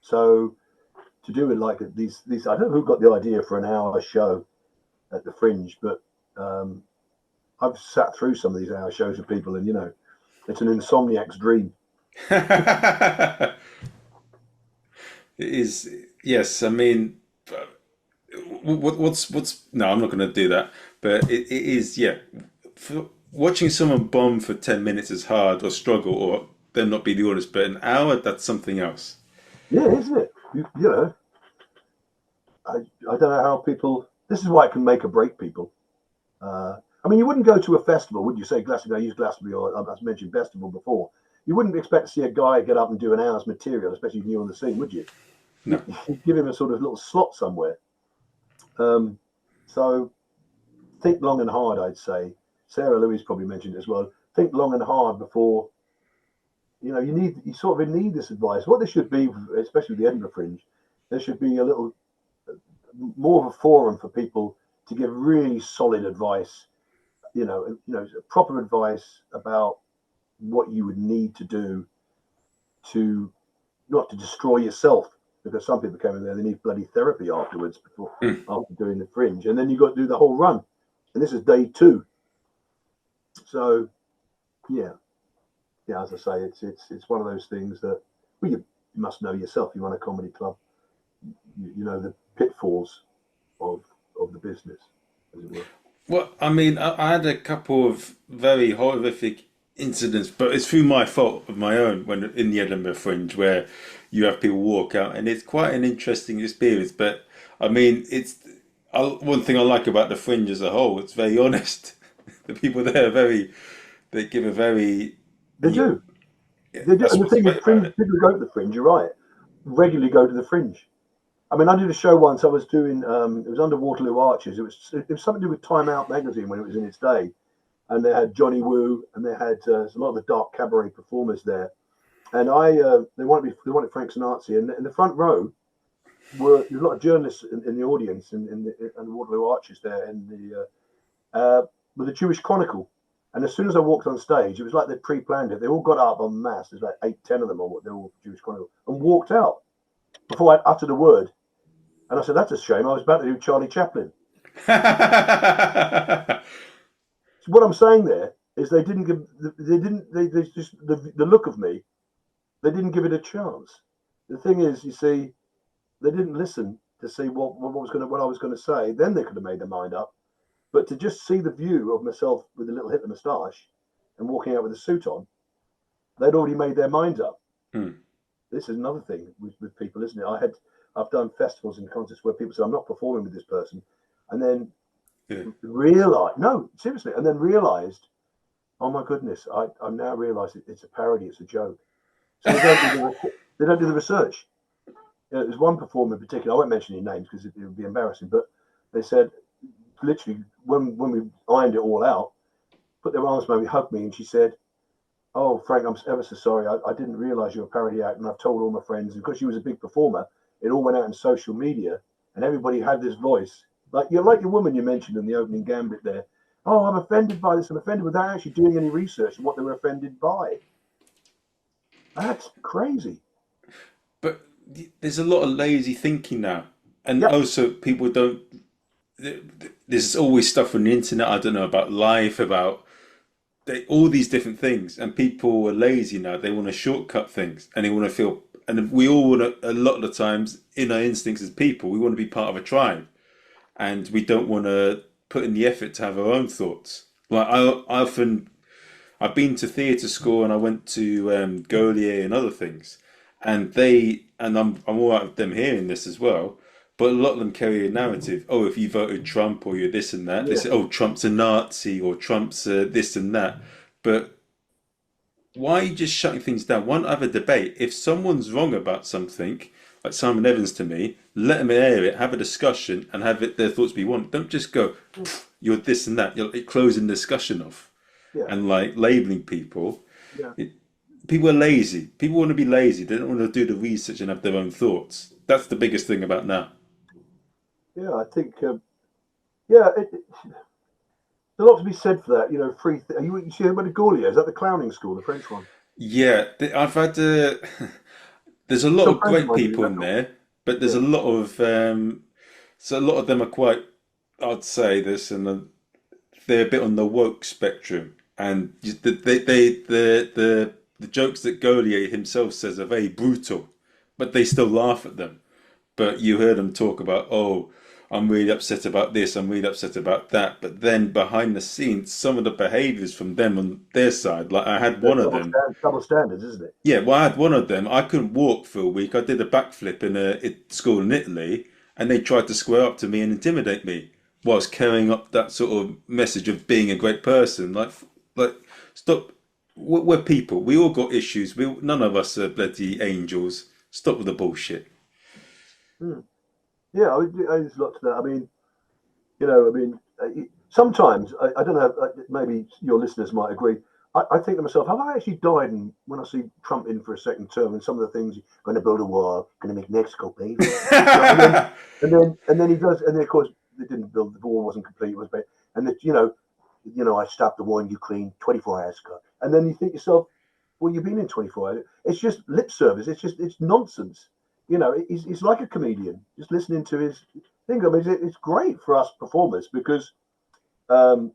So to do it like these, I don't know who got the idea for an hour show at the Fringe, but I've sat through some of these hour shows with people, and it's an insomniac's dream. It is, yes. I mean, what's no, I'm not going to do that. But it is, yeah. Watching someone bomb for 10 minutes is hard, or struggle, or them not be the audience. But an hour, that's something else. Yeah, isn't it? I don't know how people. This is why it can make or break people. I mean, you wouldn't go to a festival, would you? Say Glastonbury. I used Glastonbury, or I mentioned festival before. You wouldn't expect to see a guy get up and do an hour's material, especially new on the scene, would you? No. You'd give him a sort of little slot somewhere. So think long and hard, I'd say. Sarah Louise probably mentioned it as well. Think long and hard before. You sort of need this advice. What there should be, especially with the Edinburgh Fringe, there should be a little more of a forum for people to give really solid advice. Proper advice about what you would need to do to not to destroy yourself, because some people come in there, they need bloody therapy afterwards after doing the Fringe, and then you've got to do the whole run, and this is day 2. So yeah, as I say, it's one of those things that you must know yourself. You run a comedy club, you know the pitfalls of the business, as it were. Well, I mean, I had a couple of very horrific incidents, but it's through my fault of my own when in the Edinburgh Fringe, where you have people walk out, and it's quite an interesting experience. But I mean, one thing I like about the Fringe as a whole. It's very honest. The people there they give a very. They do. And the thing is, people who go to the Fringe, you're right, regularly go to the Fringe. I mean, I did a show once. I was doing it was under Waterloo Arches. It was something to do with Time Out magazine when it was in its day, and they had Johnny Woo, and they had a lot of the dark cabaret performers there. And they wanted Frank Sanazi, and in the front row there was a lot of journalists in the audience in the Waterloo Arches there, with the Jewish Chronicle. And as soon as I walked on stage, it was like they'd pre-planned it. They all got up en masse. There's like 8, 10 of them, or they're all Jewish Chronicle, and walked out before I uttered a word. And I said, "That's a shame. I was about to do Charlie Chaplin." So what I'm saying there is they just the look of me. They didn't give it a chance. The thing is, you see, they didn't listen to see what I was going to say. Then they could have made their mind up. But to just see the view of myself with a little Hitler moustache and walking out with a suit on, they'd already made their minds up. This is another thing with people, isn't it? I've done festivals and concerts where people say, "I'm not performing with this person," and then realized, oh my goodness, I now realise it's a parody, it's a joke. So they don't do the research. There's one performer in particular, I won't mention any names because it would be embarrassing, but they said, literally, when we ironed it all out, put their arms around me, hugged me, and she said, "Oh, Frank, I'm ever so sorry. I didn't realise you were a parody act, and I've told all my friends." And because she was a big performer, it all went out in social media, and everybody had this voice. Like your woman you mentioned in the opening gambit there. "Oh, I'm offended by this. I'm offended," without actually doing any research on what they were offended by. That's crazy. But there's a lot of lazy thinking now, and also people don't. There's always stuff on the internet. I don't know about life, about all these different things, and people are lazy now. They want to shortcut things, and they want to feel. And we all want to, a lot of the times, in our instincts as people, we want to be part of a tribe, and we don't want to put in the effort to have our own thoughts. Like I've been to theatre school, and I went to Goliath and other things, and I'm all right with them hearing this as well. But a lot of them carry a narrative. Oh, if you voted Trump, or you're this and that. They say, "Oh, Trump's a Nazi," or "Trump's this and that." But why are you just shutting things down? Why not have a debate? If someone's wrong about something, like Simon Evans to me, let them air it, have a discussion, and have their thoughts be one. Don't just go, "You're this and that." You're closing the discussion off, and like labeling people. People are lazy. People want to be lazy. They don't want to do the research and have their own thoughts. That's the biggest thing about now. Yeah, I think. Yeah, there's a lot to be said for that. You know, free. You see him at Gaulier? Is that the clowning school, the French one? Yeah, I've had. There's a lot Some of friends of great mine do people that in now. there, but there's a Yeah. lot of. So a lot of them are quite. I'd say this, and they're a bit on the woke spectrum, and the jokes that Gaulier himself says are very brutal, but they still laugh at them. But you heard them talk about, oh, I'm really upset about this, I'm really upset about that. But then behind the scenes, some of the behaviors from them on their side, like I had one of them. Double standards, isn't it? Yeah, well, I had one of them. I couldn't walk for a week. I did a backflip in school in Italy, and they tried to square up to me and intimidate me whilst carrying up that sort of message of being a great person. Like, stop. We're people. We all got issues. None of us are bloody angels. Stop with the bullshit. Hmm. Yeah, there's a lot to that. I mean, sometimes I don't know. Maybe your listeners might agree. I think to myself, have I actually died? And when I see Trump in for a second term, and some of the things, going to build a wall, going to make Mexico pay for it, and then he does, and then of course they didn't build the wall, wasn't complete, it was bad, and that I stopped the war in Ukraine 24 hours ago, and then you think to yourself, well, you've been in 24 hours. It's just lip service. It's nonsense. He's like a comedian. Just listening to his thing. I mean, it's great for us performers because um,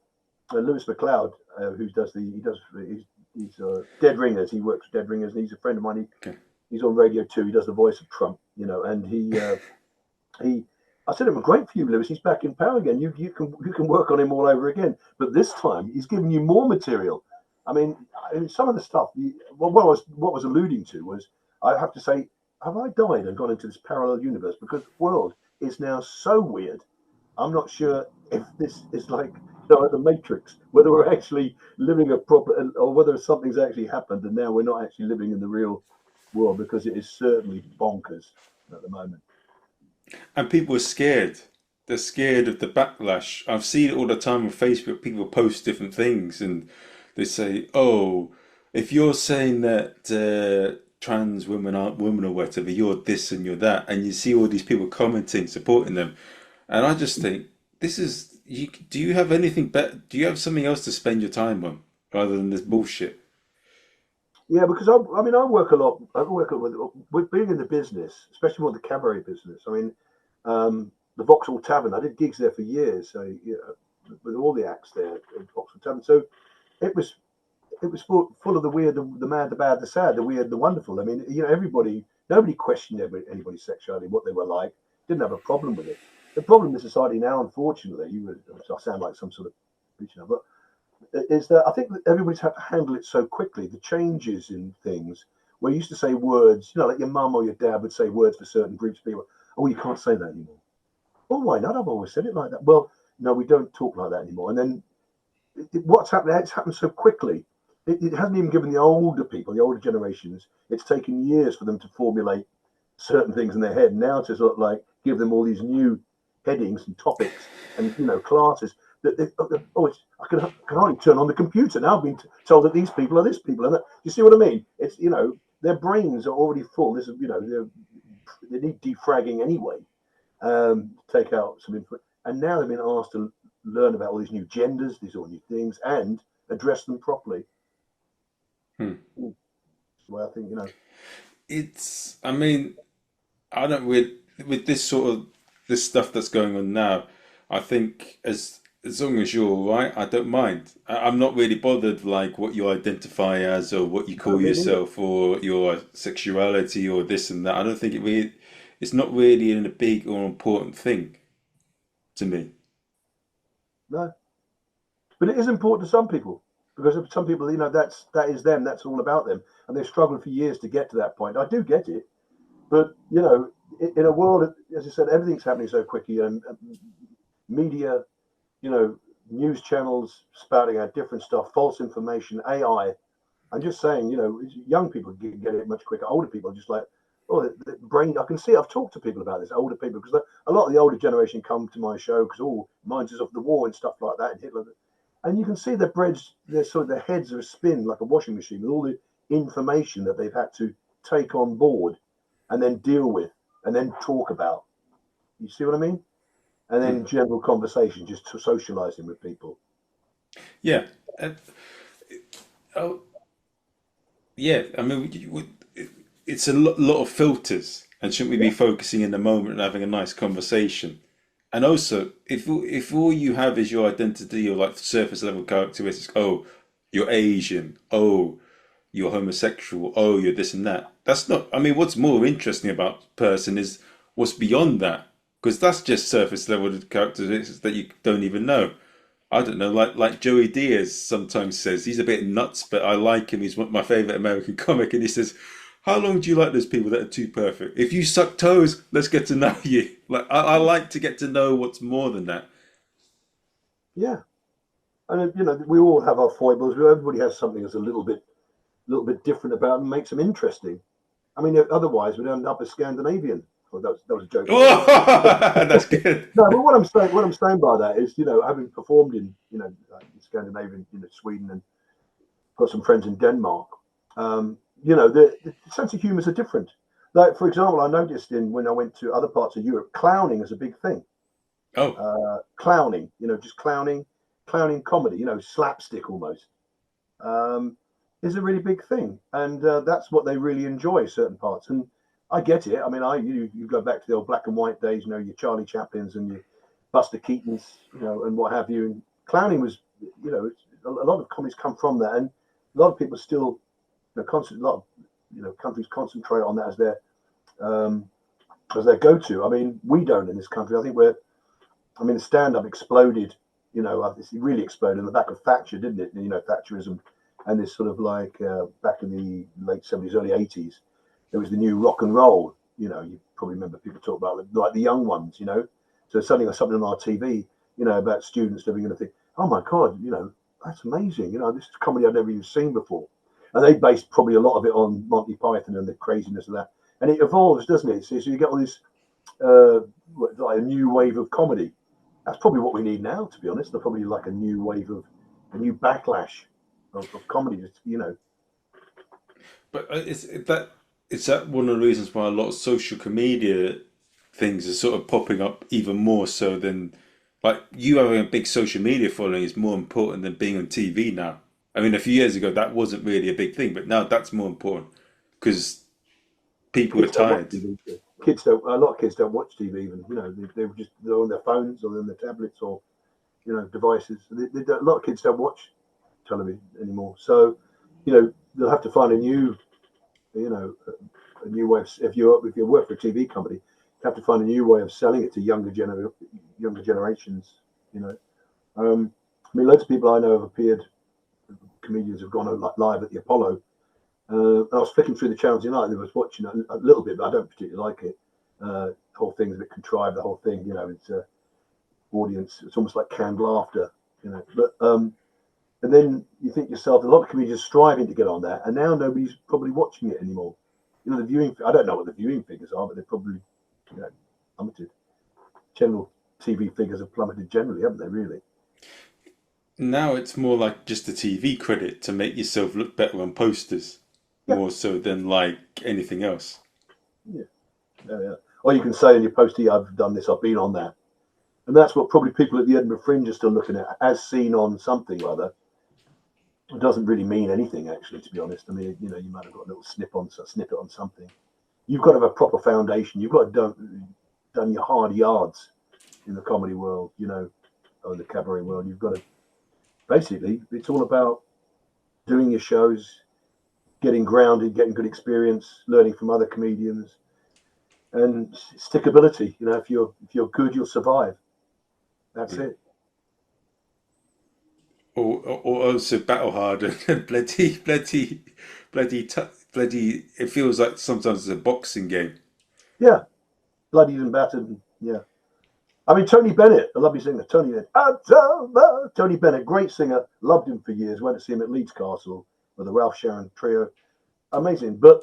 Lewis McLeod, who does he's Dead Ringers. He works with Dead Ringers, and he's a friend of mine. Okay. He's on radio too. He does the voice of Trump, and he. I said, "It great for you, Lewis. He's back in power again. You can work on him all over again. But this time, he's giving you more material. I mean, some of the stuff. What was alluding to was, I have to say, have I died and gone into this parallel universe? Because the world is now so weird. I'm not sure if this is like the Matrix, whether we're actually living a proper, or whether something's actually happened, and now we're not actually living in the real world, because it is certainly bonkers at the moment. And people are scared. They're scared of the backlash. I've seen it all the time on Facebook. People post different things and they say, oh, if you're saying that trans women aren't women or whatever, you're this and you're that. And you see all these people commenting, supporting them. And I just think, do you have anything better? Do you have something else to spend your time on rather than this bullshit? Yeah, because I mean, I work a lot. I work with being in the business, especially more the cabaret business. I mean, the Vauxhall Tavern. I did gigs there for years, so with all the acts there at Vauxhall Tavern. So it was full of the weird, the mad, the bad, the sad, the weird, the wonderful. I mean, nobody questioned anybody's sexuality, what they were like, didn't have a problem with it. The problem in society now, unfortunately, I sound like some sort of preacher now, but is that I think that everybody's had to handle it so quickly. The changes in things, where you used to say words, like your mum or your dad would say words for certain groups of people. Oh, you can't say that anymore. Well, why not? I've always said it like that. Well, no, we don't talk like that anymore. And then what's happened? It's happened so quickly. It hasn't even given the older people, the older generations. It's taken years for them to formulate certain things in their head. Now to sort of like give them all these new headings and topics and classes that I can hardly turn on the computer now. I've been told that these people are this people and that. You see what I mean? It's their brains are already full. This is they need defragging anyway. Take out some input, and now they've been asked to learn about all these new genders, these all new things, and address them properly. Hmm. That's the way I think. I mean, I don't with this sort of this stuff that's going on now. I think as long as you're all right, I don't mind. I'm not really bothered like what you identify as or what you No, call me neither. yourself or your sexuality or this and that. I don't think it's not really a big or important thing to me. No, but it is important to some people, because of some people, that is them. That's all about them, and they've struggled for years to get to that point. I do get it, but in a world, as I said, everything's happening so quickly, and media, you know, news channels spouting out different stuff, false information, AI. I'm just saying, young people get it much quicker. Older people are just like, oh, the brain. I can see. I've talked to people about this. Older people, because a lot of the older generation come to my show because mine's is of the war and stuff like that, and Hitler. And you can see their heads are a spin like a washing machine with all the information that they've had to take on board and then deal with and then talk about. You see what I mean? and then general conversation, just to socializing with people. Yeah. Oh, yeah. I mean, it's a lot of filters, and shouldn't we be Yeah, focusing in the moment and having a nice conversation? And also, if all you have is your identity or like surface level characteristics, oh, you're Asian, oh, you're homosexual, oh, you're this and that. That's not. I mean, what's more interesting about a person is what's beyond that, because that's just surface level characteristics that you don't even know. I don't know, like Joey Diaz sometimes says he's a bit nuts, but I like him. He's my favorite American comic, and he says, "How long do you like those people that are too perfect? If you suck toes, let's get to know you." Like I like to get to know what's more than that. yeah, and we all have our foibles. Everybody has something that's a little bit different about them, makes them interesting. I mean, otherwise we'd end up as Scandinavian. Well, that was a joke, by the way. Oh, that's good. No, but what I'm saying by that is, having performed in, in Scandinavia, Sweden, and got some friends in Denmark. The sense of humours are different. Like, for example, I noticed when I went to other parts of Europe, clowning is a big thing. Oh, Clowning, just clowning comedy, slapstick almost, um, is a really big thing, and that's what they really enjoy. Certain parts, and I get it. I mean, you go back to the old black and white days, your Charlie Chaplins and your Buster Keatons, and what have you. And clowning was, a lot of comedies come from that, and a lot of people still, a lot of countries concentrate on that as their go-to. I mean, we don't in this country. I think the stand-up exploded. It really exploded in the back of Thatcher, didn't it? Thatcherism, and this sort of like back in the late 70s, early 80s, there was the new rock and roll. You probably remember people talk about like the young ones. So suddenly something on our TV, about students that are going to think, oh my God, that's amazing. This is comedy I've never even seen before. And they based probably a lot of it on Monty Python and the craziness of that. And it evolves, doesn't it? So you get all this like a new wave of comedy. That's probably what we need now, to be honest. They're probably like a new wave of a new backlash of comedy. but is that one of the reasons why a lot of social media things are sort of popping up even more so than like you having a big social media following is more important than being on TV now. I mean, a few years ago that wasn't really a big thing, but now that's more important because people are Kids don't watch tired. TV. Kids don't. A lot of kids don't watch TV. Even they're on their phones or on their tablets or devices. A lot of kids don't watch television anymore. So they'll have to find a new way of, if you work for a TV company, you have to find a new way of selling it to younger generations. You know, loads of people I know have appeared. Comedians have gone live at the Apollo. I was flicking through the channels tonight. I was watching a little bit, but I don't particularly like it. The whole thing's a bit contrived. The whole thing, it's audience. It's almost like canned laughter, But and then you think to yourself, a lot of comedians are striving to get on that, and now nobody's probably watching it anymore. The viewing. I don't know what the viewing figures are, but they're probably, plummeted. General TV figures have plummeted generally, haven't they? Really? Now it's more like just a TV credit to make yourself look better on posters, Yeah. more so than like anything else. Yeah. Yeah. Or you can say in your postie, I've done this, I've been on that. And that's what probably people at the Edinburgh Fringe are still looking at, as seen on something or other. It doesn't really mean anything, actually, to be honest. I mean, you might have got a little snippet on something. You've got to have a proper foundation. You've got to done your hard yards in the comedy world, or the cabaret world. You've got to, basically, it's all about doing your shows, getting grounded, getting good experience, learning from other comedians, and stickability. If you're good, you'll survive. That's Yeah. it. Or also battle hard and bloody. It feels like sometimes it's a boxing game. Yeah, bloodied and battered. Yeah. I mean, Tony Bennett, a lovely singer. Tony Bennett, great singer. Loved him for years. Went to see him at Leeds Castle with the Ralph Sharon trio. Amazing. But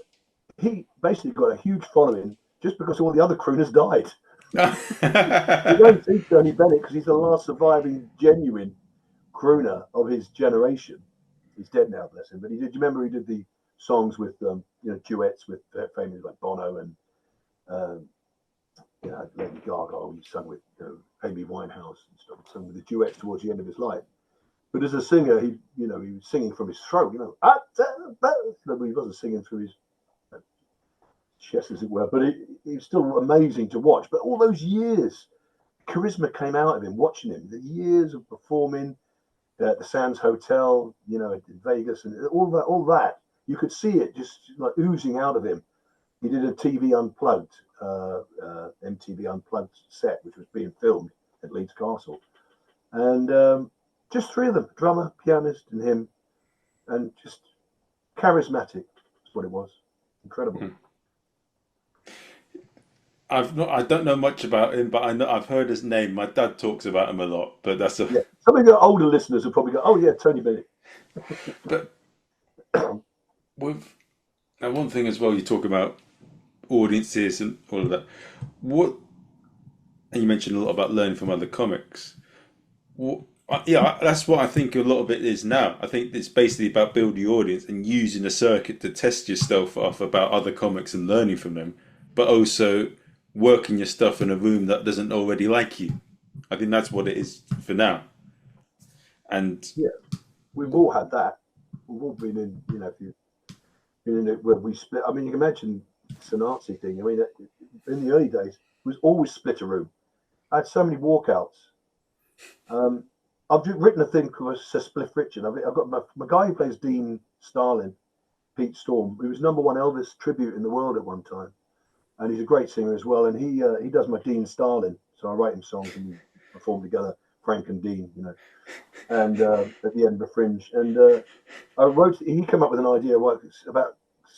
he basically got a huge following just because all the other crooners died. You don't see Tony Bennett because he's the last surviving genuine crooner of his generation. He's dead now, bless him. But he did. You remember he did the songs with duets with famous like Bono and um, Lady Gaga, he sang with Amy Winehouse and stuff, sang with the duets towards the end of his life. But as a singer, he was singing from his throat, he wasn't singing through his chest, as it were. But he was still amazing to watch. But all those years, charisma came out of him, watching him. The years of performing at the Sands Hotel, in Vegas, and all that, you could see it just like oozing out of him. He did a TV Unplugged, MTV Unplugged set, which was being filmed at Leeds Castle. And just three of them, drummer, pianist, and him, and just charismatic is what it was. Incredible. I don't know much about him, but I've heard his name. My dad talks about him a lot, but that's a. Yeah. Some of the older listeners will probably go, "Oh yeah, Tony Bennett." But with and one thing as well, you talk about audiences and all of that. And you mentioned a lot about learning from other comics. That's what I think a lot of it is now. I think it's basically about building your audience and using a circuit to test yourself off about other comics and learning from them, but also working your stuff in a room that doesn't already like you. I think that's what it is for now. And yeah, we've all had that. We've all been in, if you've been in it where we split. I mean, you can imagine the Sanazi thing. I mean, in the early days, it was always split a room. I had so many walkouts. I've written a thing called Split Richard. I've got my guy who plays Dean Starlin, Pete Storm, who was #1 Elvis tribute in the world at one time. And he's a great singer as well. And he does my Dean Starlin. So I write him songs and we perform together, Frank and Dean, And at the Edinburgh Fringe. And he came up with an idea about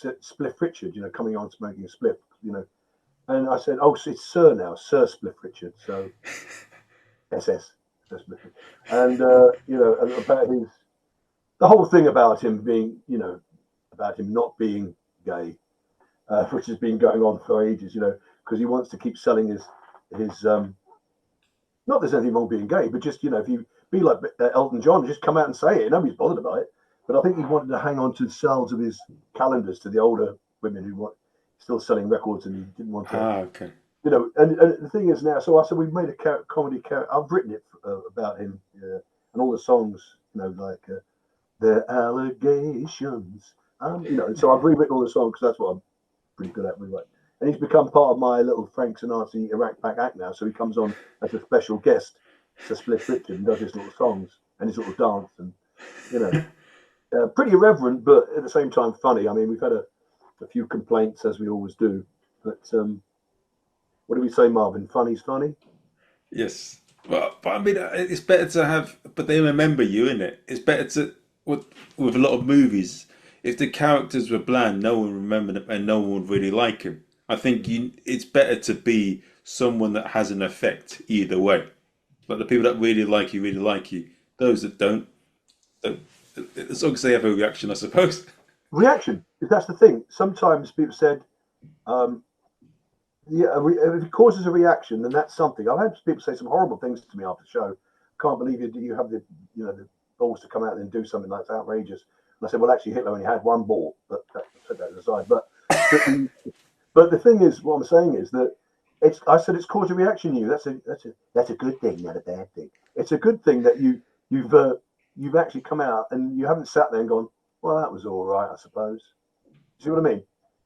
Spliff Richard, coming on smoking a spliff, And I said, oh, it's Sir now, Sir Spliff Richard. So SS. And, about the whole thing about him being, about him not being gay. Which has been going on for ages, because he wants to keep selling his not there's anything wrong being gay, but just, if you be like Elton John, just come out and say it. Nobody's bothered about it. But I think he wanted to hang on to the sales of his calendars to the older women who were still selling records, and he didn't want to. Okay. And the thing is now, so I said, we've made a comedy character. I've written it about him, and all the songs, like the allegations. So I've rewritten all the songs because that's what I'm pretty good at rewriting. And he's become part of my little Frank Sanazi Iraq Pack act now. So he comes on as a special guest to Split Richard and does his little songs and his little dance, and pretty irreverent, but at the same time funny. I mean, we've had a few complaints, as we always do, but what do we say, Marvin? Funny's funny. Yes, but I mean, it's better to have, but they remember you, isn't it? It's better to with a lot of movies. If the characters were bland, no one would remember them, and no one would really like him. I think it's better to be someone that has an effect either way. Like the people that really like you. Those that don't, as long as they have a reaction, I suppose. Reaction, if that's the thing. Sometimes people said, if it causes a reaction, then that's something. I've had people say some horrible things to me after the show. Can't believe you have the the balls to come out and do something that's outrageous. And I said, well, actually, Hitler only had one ball, but put that aside. But the thing is, what I'm saying is that I said it's caused a reaction in you. That's a good thing, not a bad thing. It's a good thing that you've actually come out and you haven't sat there and gone, well, that was all right, I suppose. See what I mean?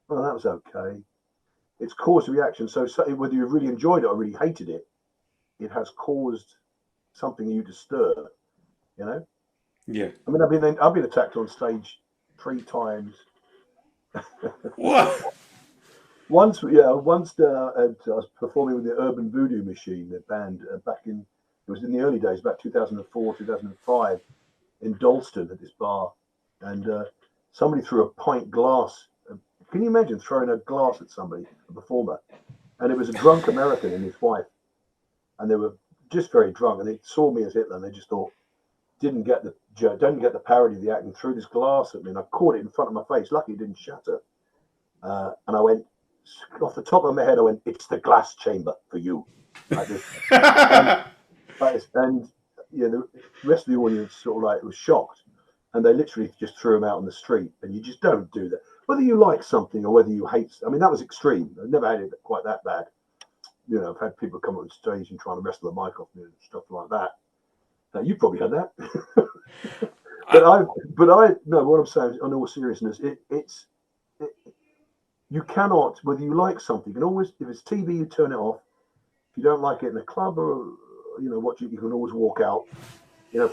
Well, that was okay. It's caused a reaction. So whether you really enjoyed it or really hated it, it has caused something in you to stir. Yeah. I mean, I've been attacked on stage 3 times. What? Once I was performing with the Urban Voodoo Machine, the band, it was in the early days, about 2004, 2005, in Dalston at this bar, and somebody threw a pint glass. Can you imagine throwing a glass at somebody, a performer? And it was a drunk American and his wife, and they were just very drunk, and they saw me as Hitler, and they just thought, didn't get the parody of the act, and threw this glass at me, and I caught it in front of my face. Lucky it didn't shatter, and I went, off the top of my head, I went, it's the glass chamber for you. Like this. and the rest of the audience sort of was shocked, and they literally just threw him out on the street. And you just don't do that. Whether you like something or whether you hate, I mean, that was extreme. I've never had it quite that bad. I've had people come on stage and try to wrestle the mic off me and stuff like that. You probably had that. No, what I'm saying, in all seriousness, you cannot, whether you like something, and always, if it's TV, you turn it off. If you don't like it in a club or, watch it, you can always walk out.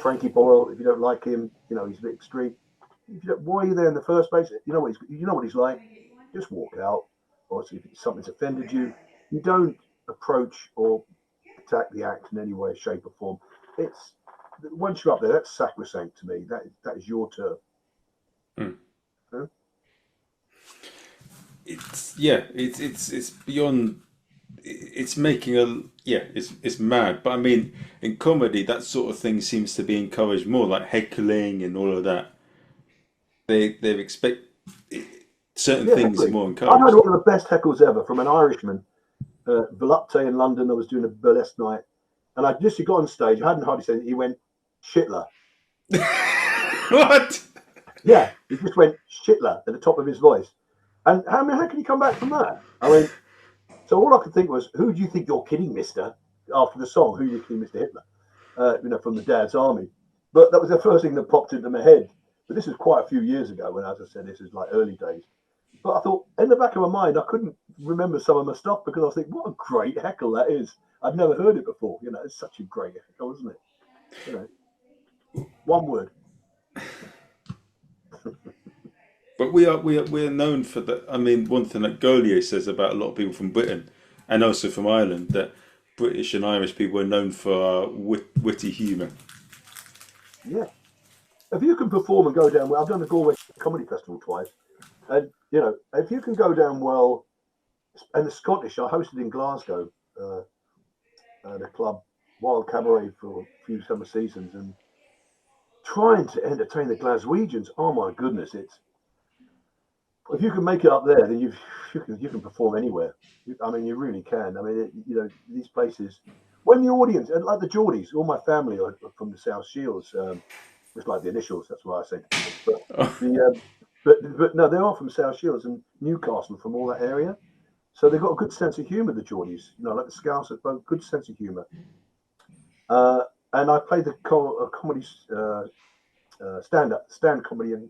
Frankie Boyle, if you don't like him, he's a bit extreme. Why are you there in the first place? You know what he's like. Just walk out. Or if something's offended you, you don't approach or attack the act in any way, shape, or form. It's once you're up there, that's sacrosanct to me. That is your turf. Huh? It's beyond. It's making it's mad. But I mean, in comedy, that sort of thing seems to be encouraged more, like heckling and all of that. They expect certain things heckling. more encouraged. I had one of the best heckles ever from an Irishman, Volupte in London. I was doing a burlesque night, and I just got on stage. I hadn't hardly said it. He went Shitler. What? Yeah, he just went Shitler at the top of his voice. And how can you come back from that? I mean, so all I could think was, who do you think you're kidding, mister? After the song, who are you kidding, Mr. Hitler? From the Dad's Army. But that was the first thing that popped into my head. But this was quite a few years ago when, as I said, this is like early days. But I thought, in the back of my mind, I couldn't remember some of my stuff because I was thinking, what a great heckle that is. I'd never heard it before. It's such a great heckle, isn't it? One word. But we're known for that. I mean, one thing that Goliath says about a lot of people from Britain and also from Ireland, that British and Irish people are known for witty humour. Yeah. If you can perform and go down well, I've done the Galway Comedy Festival twice, and if you can go down well, and the Scottish, I hosted in Glasgow, the club Wild Cabaret for a few summer seasons, and trying to entertain the Glaswegians. Oh my goodness, if you can make it up there, then you can perform anywhere. I mean, you really can. I mean, these places, when the audience, like the Geordies, all my family are from the South Shields, just like the initials. That's why I say people. But no, they are from South Shields and Newcastle, from all that area. So they've got a good sense of humour. The Geordies, like the Scouse, have got a good sense of humour. And I played the comedy stand comedy in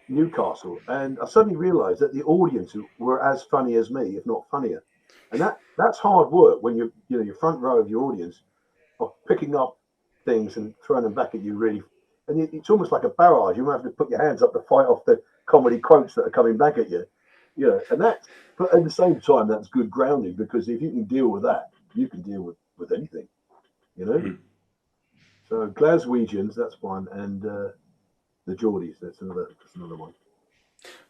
Newcastle, and I suddenly realised that the audience were as funny as me, if not funnier. And that's hard work when you're front row of your audience, of picking up things and throwing them back at you. Really, and it's almost like a barrage. You have to put your hands up to fight off the comedy quotes that are coming back at you. And but at the same time, that's good grounding, because if you can deal with that, you can deal with anything. So Glaswegians, that's one, and the Geordies, that's another one.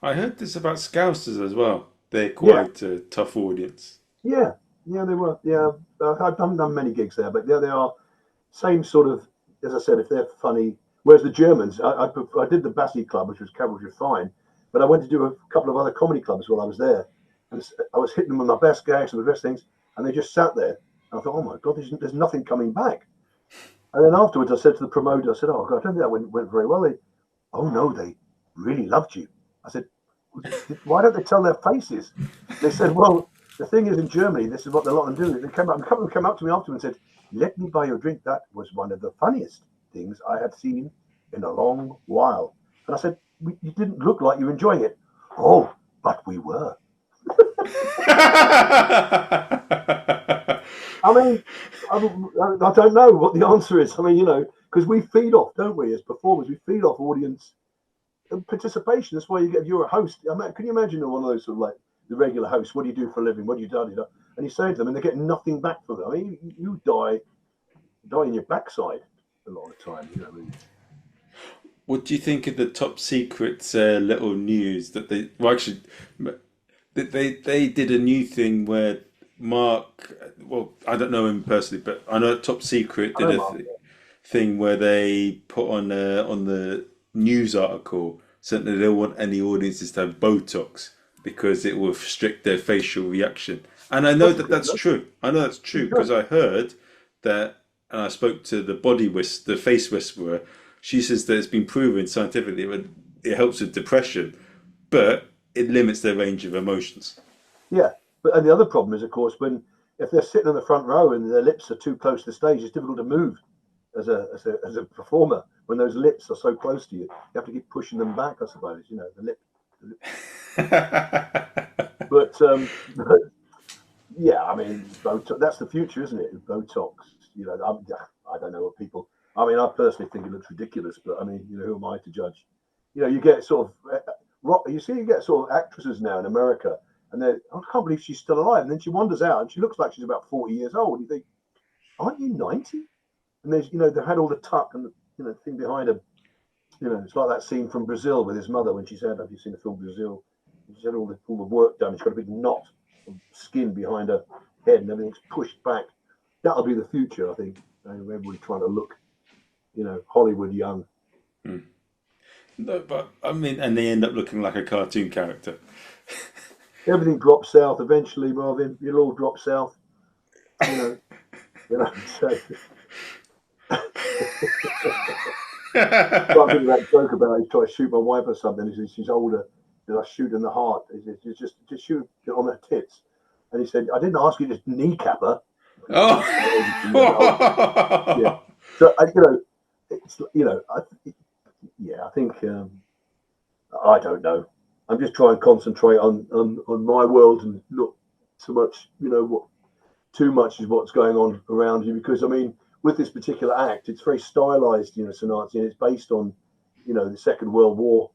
I heard this about Scousers as well. They're quite a tough audience. Yeah, they were. Yeah, I haven't done many gigs there, but yeah, they are same sort of. As I said, if they're funny. Whereas the Germans, I did the Bassi Club, which was fine, but I went to do a couple of other comedy clubs while I was there, and I was hitting them with my best gags and the best things, and they just sat there. And I thought, oh my God, there's nothing coming back. And then afterwards, I said to the promoter, I said, oh God, I don't think that went very well. Oh no, they really loved you. I said, why don't they tell their faces? They said, well, the thing is, in Germany, this is what they're lot doing. They came up to me afterwards and said, let me buy you a drink. That was one of the funniest things I had seen in a long while. And I said, you didn't look like you were enjoying it. Oh, but we were. I mean, I don't know what the answer is. I mean, because we feed off, don't we, as performers? We feed off audience participation. That's why you're a host. I mean, can you imagine one of those sort of like the regular hosts? What do you do for a living? What do you do? And you say to them, and they get nothing back from them. I mean, you die in your backside a lot of the time. I mean. What do you think of the Top Secret little news that they did a new thing where Mark? Well, I don't know him personally, but I know Top Secret did thing where they put on the news article saying that they don't want any audiences to have Botox because it will restrict their facial reaction. And I know that's true. I know that's true because I heard that, and I spoke to the face whisperer. She says that it's been proven scientifically that it helps with depression, but it limits their range of emotions. Yeah, and the other problem is, of course, when if they're sitting in the front row and their lips are too close to the stage, it's difficult to move as a performer when those lips are so close to you. You have to keep pushing them back, I suppose. You know, the lip. But yeah, I mean, Botox, that's the future, isn't it? Botox. You know, I don't know what people. I mean, I personally think it looks ridiculous, but I mean, you know, who am I to judge? You know, you get sort of you get sort of actresses now in America, and I can't believe she's still alive. And then she wanders out, and she looks like she's about 40 years old. And you think, aren't you 90? And there's, you know, they had all the tuck and the, you know, thing behind her. You know, it's like that scene from Brazil with his mother when she said, "Have you seen the film Brazil?" She had all the work done. She's got a big knot of skin behind her head, and everything's pushed back. That'll be the future, I think. Everybody trying to look, you know, Hollywood young. No, but I mean, and they end up looking like a cartoon character. Everything drops south eventually, Marvin. You'll all drop south. You know. So. I'm thinking that joke about he's trying to shoot my wife or something. She's older. And I shoot in the heart. It's just shoot on her tits. And he said, "I didn't ask you to kneecap her." Oh, yeah. So you know, it's I think I don't know. I'm just trying to concentrate on my world and not so much, you know, what too much is what's going on around you, because I mean, with this particular act, it's very stylized, you know, Sanazi, and it's based on, you know, the Second World War,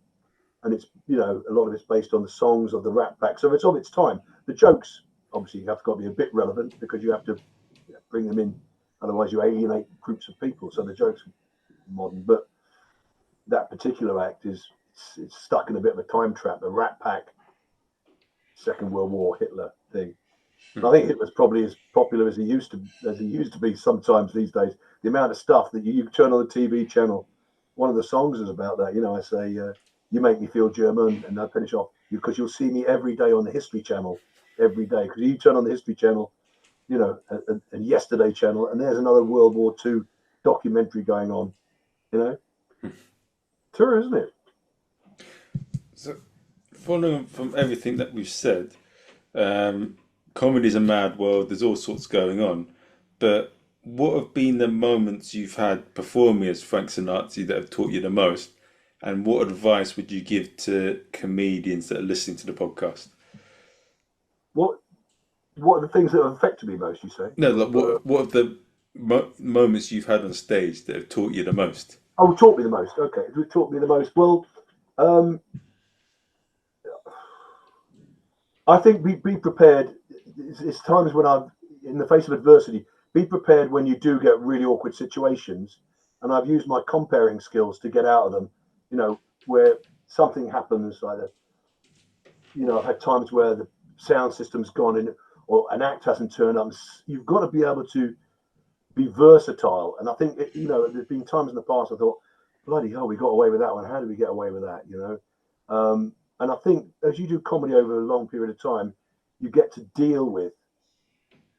and it's, you know, a lot of it's based on the songs of the Rat Pack, so it's of its time. The jokes obviously have got to be a bit relevant because you have to bring them in, otherwise you alienate groups of people. So the jokes are modern, but that particular act it's stuck in a bit of a time trap. The Rat Pack, Second World War, Hitler thing. I think Hitler's probably as popular as he used to be sometimes these days. The amount of stuff that you turn on the TV channel, one of the songs is about that. You know, I say, "You make me feel German," and I finish off, "Because you'll see me every day on the History Channel, every day." Because you turn on the History Channel, you know, and Yesterday Channel, and there's another World War II documentary going on. You know, true, isn't it? so following from everything that we've said, comedy's a mad world. There's all sorts going on, but what have been the moments you've had performing as Frank Sanazi that have taught you the most? And what advice would you give to comedians that are listening to the podcast? What are the things that have affected me most? You say? No, like what are the moments you've had on stage that have taught you the most? Oh, taught me the most. Okay, who taught me the most? Well, I think be prepared. It's times when I'm in the face of adversity. Be prepared when you do get really awkward situations, and I've used my comparing skills to get out of them. You know, where something happens, either, you know, I've had times where the sound system's gone in, or an act hasn't turned up. You've got to be able to be versatile, and I think you know, there's been times in the past I thought, bloody hell, we got away with that one. How did we get away with that? You know. And I think as you do comedy over a long period of time, you get to deal with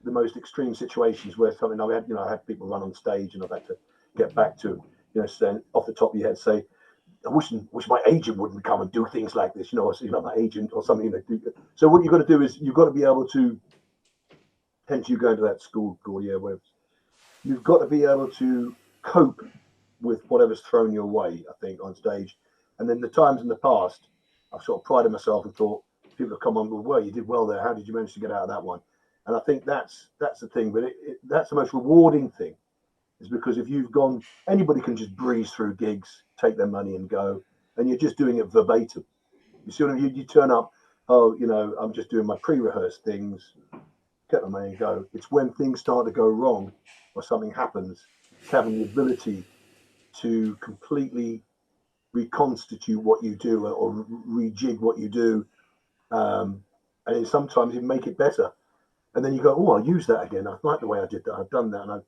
the most extreme situations where something I had people run on stage, and I've had to get back to, you know, saying off the top of your head, say, "I wish my agent wouldn't come and do things like this," you know, or, you know, my agent or something. You know. So what you've got to do is you've got to be able to, hence you going to that school, Gordia, where you've got to be able to cope with whatever's thrown your way, I think, on stage. And then the times in the past, I've sort of prided myself and thought, people have come on, well, you did well there. How did you manage to get out of that one? And I think that's the thing. But that's the most rewarding thing, is because if you've gone, anybody can just breeze through gigs, take their money and go, and you're just doing it verbatim. You see what I mean? You turn up, oh, you know, I'm just doing my pre-rehearsed things, get my money and go. It's when things start to go wrong or something happens, having the ability to completely reconstitute what you do or rejig what you do, and sometimes you make it better, and then you go, oh, I'll use that again. I like the way I did that. I've done that, and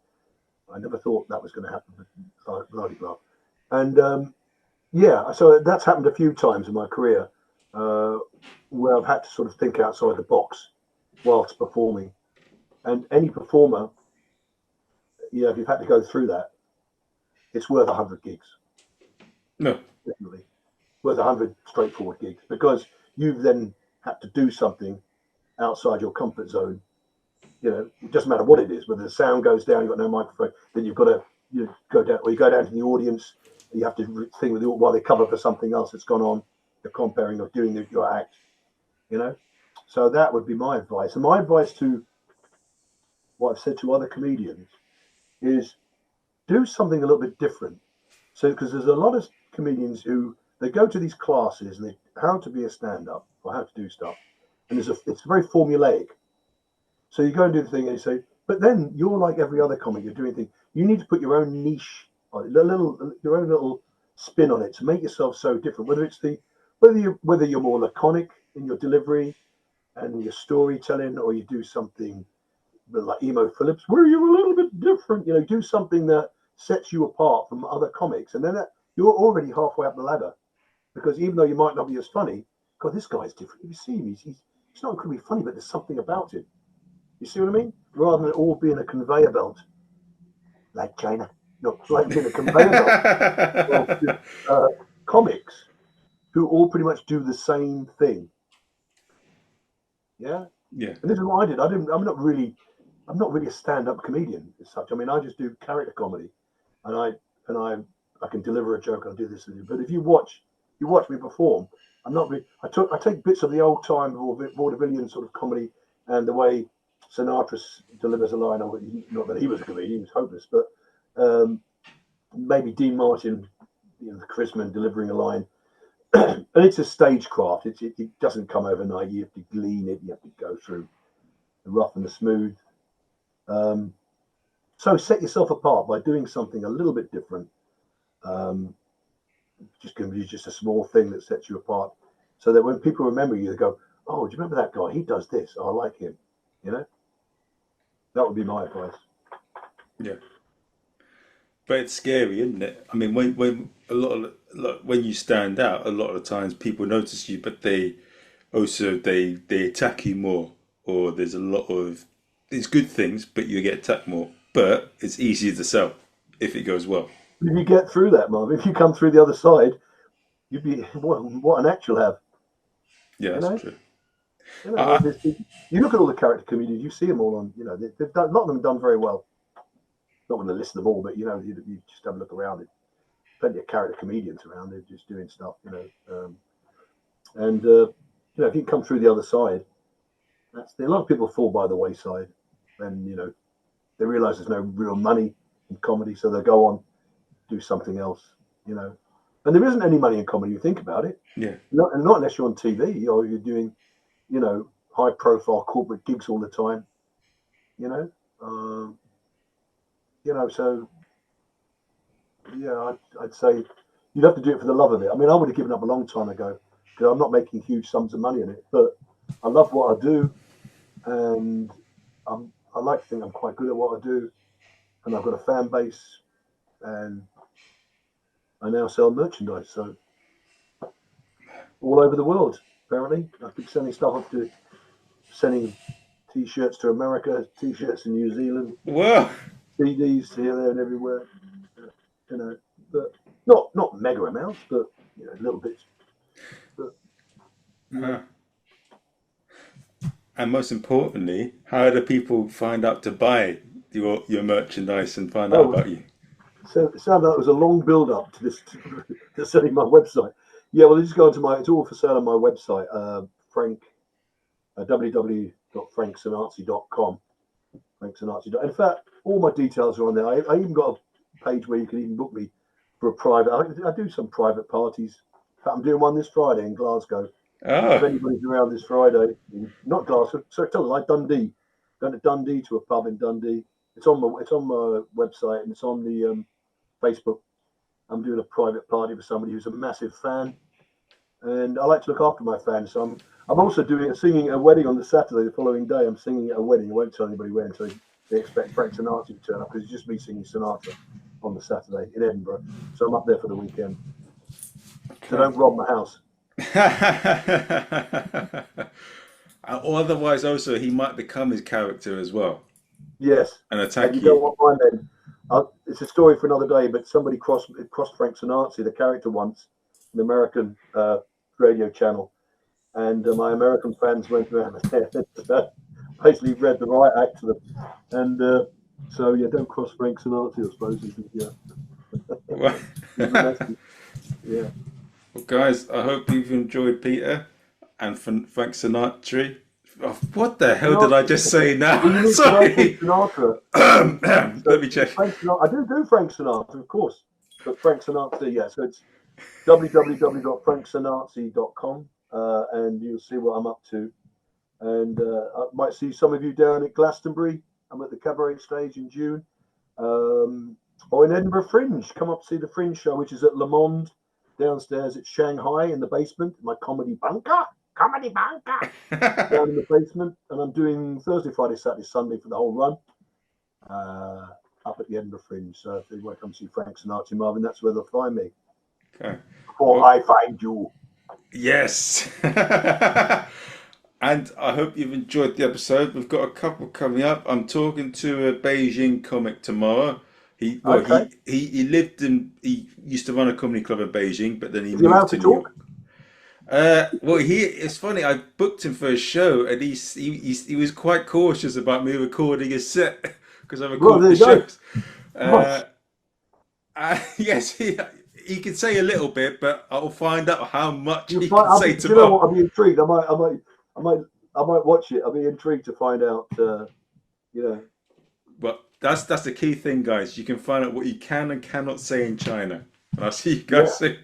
I never thought that was going to happen. But blah, blah, blah. And yeah, so that's happened a few times in my career, where I've had to sort of think outside the box whilst performing. And any performer, you know, if you've had to go through that, it's worth 100 gigs. No, Definitely worth 100 straightforward gigs, because you've then had to do something outside your comfort zone it doesn't matter what it is, whether the sound goes down, you've got no microphone, then you've got to go down, or you go down to the audience, you have to think with while they cover for something else that's gone on, you're comparing or doing your act, So that would be my advice. And my advice to what I've said to other comedians is do something a little bit different. So, because there's a lot of comedians who they go to these classes and how to be a stand-up or how to do stuff, and it's very formulaic. So you go and do the thing and you say, but then you're like every other comic. You're doing things. You need to put your own niche on it, your own little spin on it to make yourself so different. Whether you're more laconic in your delivery and your storytelling, or you do something like Emo Phillips, where you're a little bit different. Do something that sets you apart from other comics, and then you're already halfway up the ladder. Because even though you might not be as funny, God, this guy's different. If you see him, he's not going to be funny, but there's something about him. You see what I mean? Rather than it all being a conveyor belt, like China, not like being a conveyor belt of comics who all pretty much do the same thing. Yeah. Yeah. And this is what I did. I'm not really a stand-up comedian as such. I mean, I just do character comedy, and I can deliver a joke. I'll do this and that. But if you watch me perform, I'm not. I take bits of the old time vaudevillian sort of comedy and the way Sinatra delivers a line. Not that he was a comedian; he was hopeless. But maybe Dean Martin, the charisma delivering a line. And it's a stagecraft. It doesn't come overnight. You have to glean it. You have to go through the rough and the smooth. So set yourself apart by doing something a little bit different. Just going to be just a small thing that sets you apart, so that when people remember you, they go, "Oh, do you remember that guy? He does this. Oh, I like him." That would be my advice. Yeah. But it's scary, isn't it? I mean, when when you stand out, a lot of the times people notice you, but they attack you more. Or there's good things, but you get attacked more. But it's easier to sell if it goes well. If you get through that, Marv, if you come through the other side, you'd be what an act you'll have. Yeah, that's true. You look at all the character comedians, you see them all on. They've done, a lot of them have done very well. Not going to list them all, but you just have a look around. There's plenty of character comedians around. They're just doing stuff, and if you come through the other side, a lot of people fall by the wayside, and they realise there's no real money in comedy, so they go on do something else, and there isn't any money in comedy. You think about it, not unless you're on TV or you're doing, high profile corporate gigs all the time, So yeah, I'd say you'd have to do it for the love of it. I mean, I would have given up a long time ago because I'm not making huge sums of money in it, but I love what I do, and I like to think I'm quite good at what I do, and I've got a fan base, and I now sell merchandise, so all over the world. Apparently, I keep sending stuff sending T-shirts to America, T-shirts to New Zealand, Whoa. CDs here, there, and everywhere. But not mega amounts, but little bits. But, And most importantly, how do people find out to buy your merchandise and find out about you? So it sounded like it was a long build-up to this to setting my website. Yeah, well, just go onto it's all for sale on my website, www.franksanazi.com. Frank Sanazi. In fact, all my details are on there. I even got a page where you can even book me for a private. I do some private parties. In fact, I'm doing one this Friday in Glasgow. If anybody's around this Friday, not Glasgow, sorry, tell them Dundee. Going to Dundee to a pub in Dundee. It's on my website and it's on the Facebook. I'm doing a private party for somebody who's a massive fan, and I like to look after my fans. So I'm also singing at a wedding on the Saturday the following day. I'm singing at a wedding. I won't tell anybody where until they expect Frank Sanazi to turn up because it's just me singing Sinatra on the Saturday in Edinburgh. So I'm up there for the weekend. So don't rob my house. Or otherwise, also he might become his character as well. Yes, and attack you. Don't want mine then. It's a story for another day. But somebody crossed Frank Sanazi, the character, once, an American radio channel, and my American fans went around there. basically read the riot act to them, and so yeah, don't cross Frank Sanazi, I suppose. Well, Is the message. Yeah. guys, I hope you've enjoyed Peter and Frank Sinatra. Oh, what the hell did I Sinatra. just say now? Well, you need to know Sorry. Sinatra. Let me check. Frank Sinatra, I do Frank Sinatra, of course, but Frank Sinatra, yeah. So it's www.franksanazi.com, and you'll see what I'm up to. And I might see some of you down at Glastonbury. I'm at the cabaret stage in June. Or in Edinburgh Fringe. Come up to see the Fringe show, which is at Le Monde, downstairs at Shanghai in the basement, my comedy bunker. Comedy bunker! Down in the basement. And I'm doing Thursday, Friday, Saturday, Sunday for the whole run. Up at the Edinburgh Fringe. So if you want to come see Frank Sinatra, Marvin, that's where they'll find me. Okay. Before I find you. Yes. And I hope you've enjoyed the episode. We've got a couple coming up. I'm talking to a Beijing comic tomorrow. He used to run a comedy club in Beijing, but then he moved to New York. It's funny. I booked him for a show, and he was quite cautious about me recording his set because I record the shows. Yes, he can say a little bit, but I'll find out how much he can say tomorrow. You know what? I'll be intrigued. I might watch it. I'll be intrigued to find out. But that's the key thing, guys. You can find out what you can and cannot say in China. And I'll see you guys soon.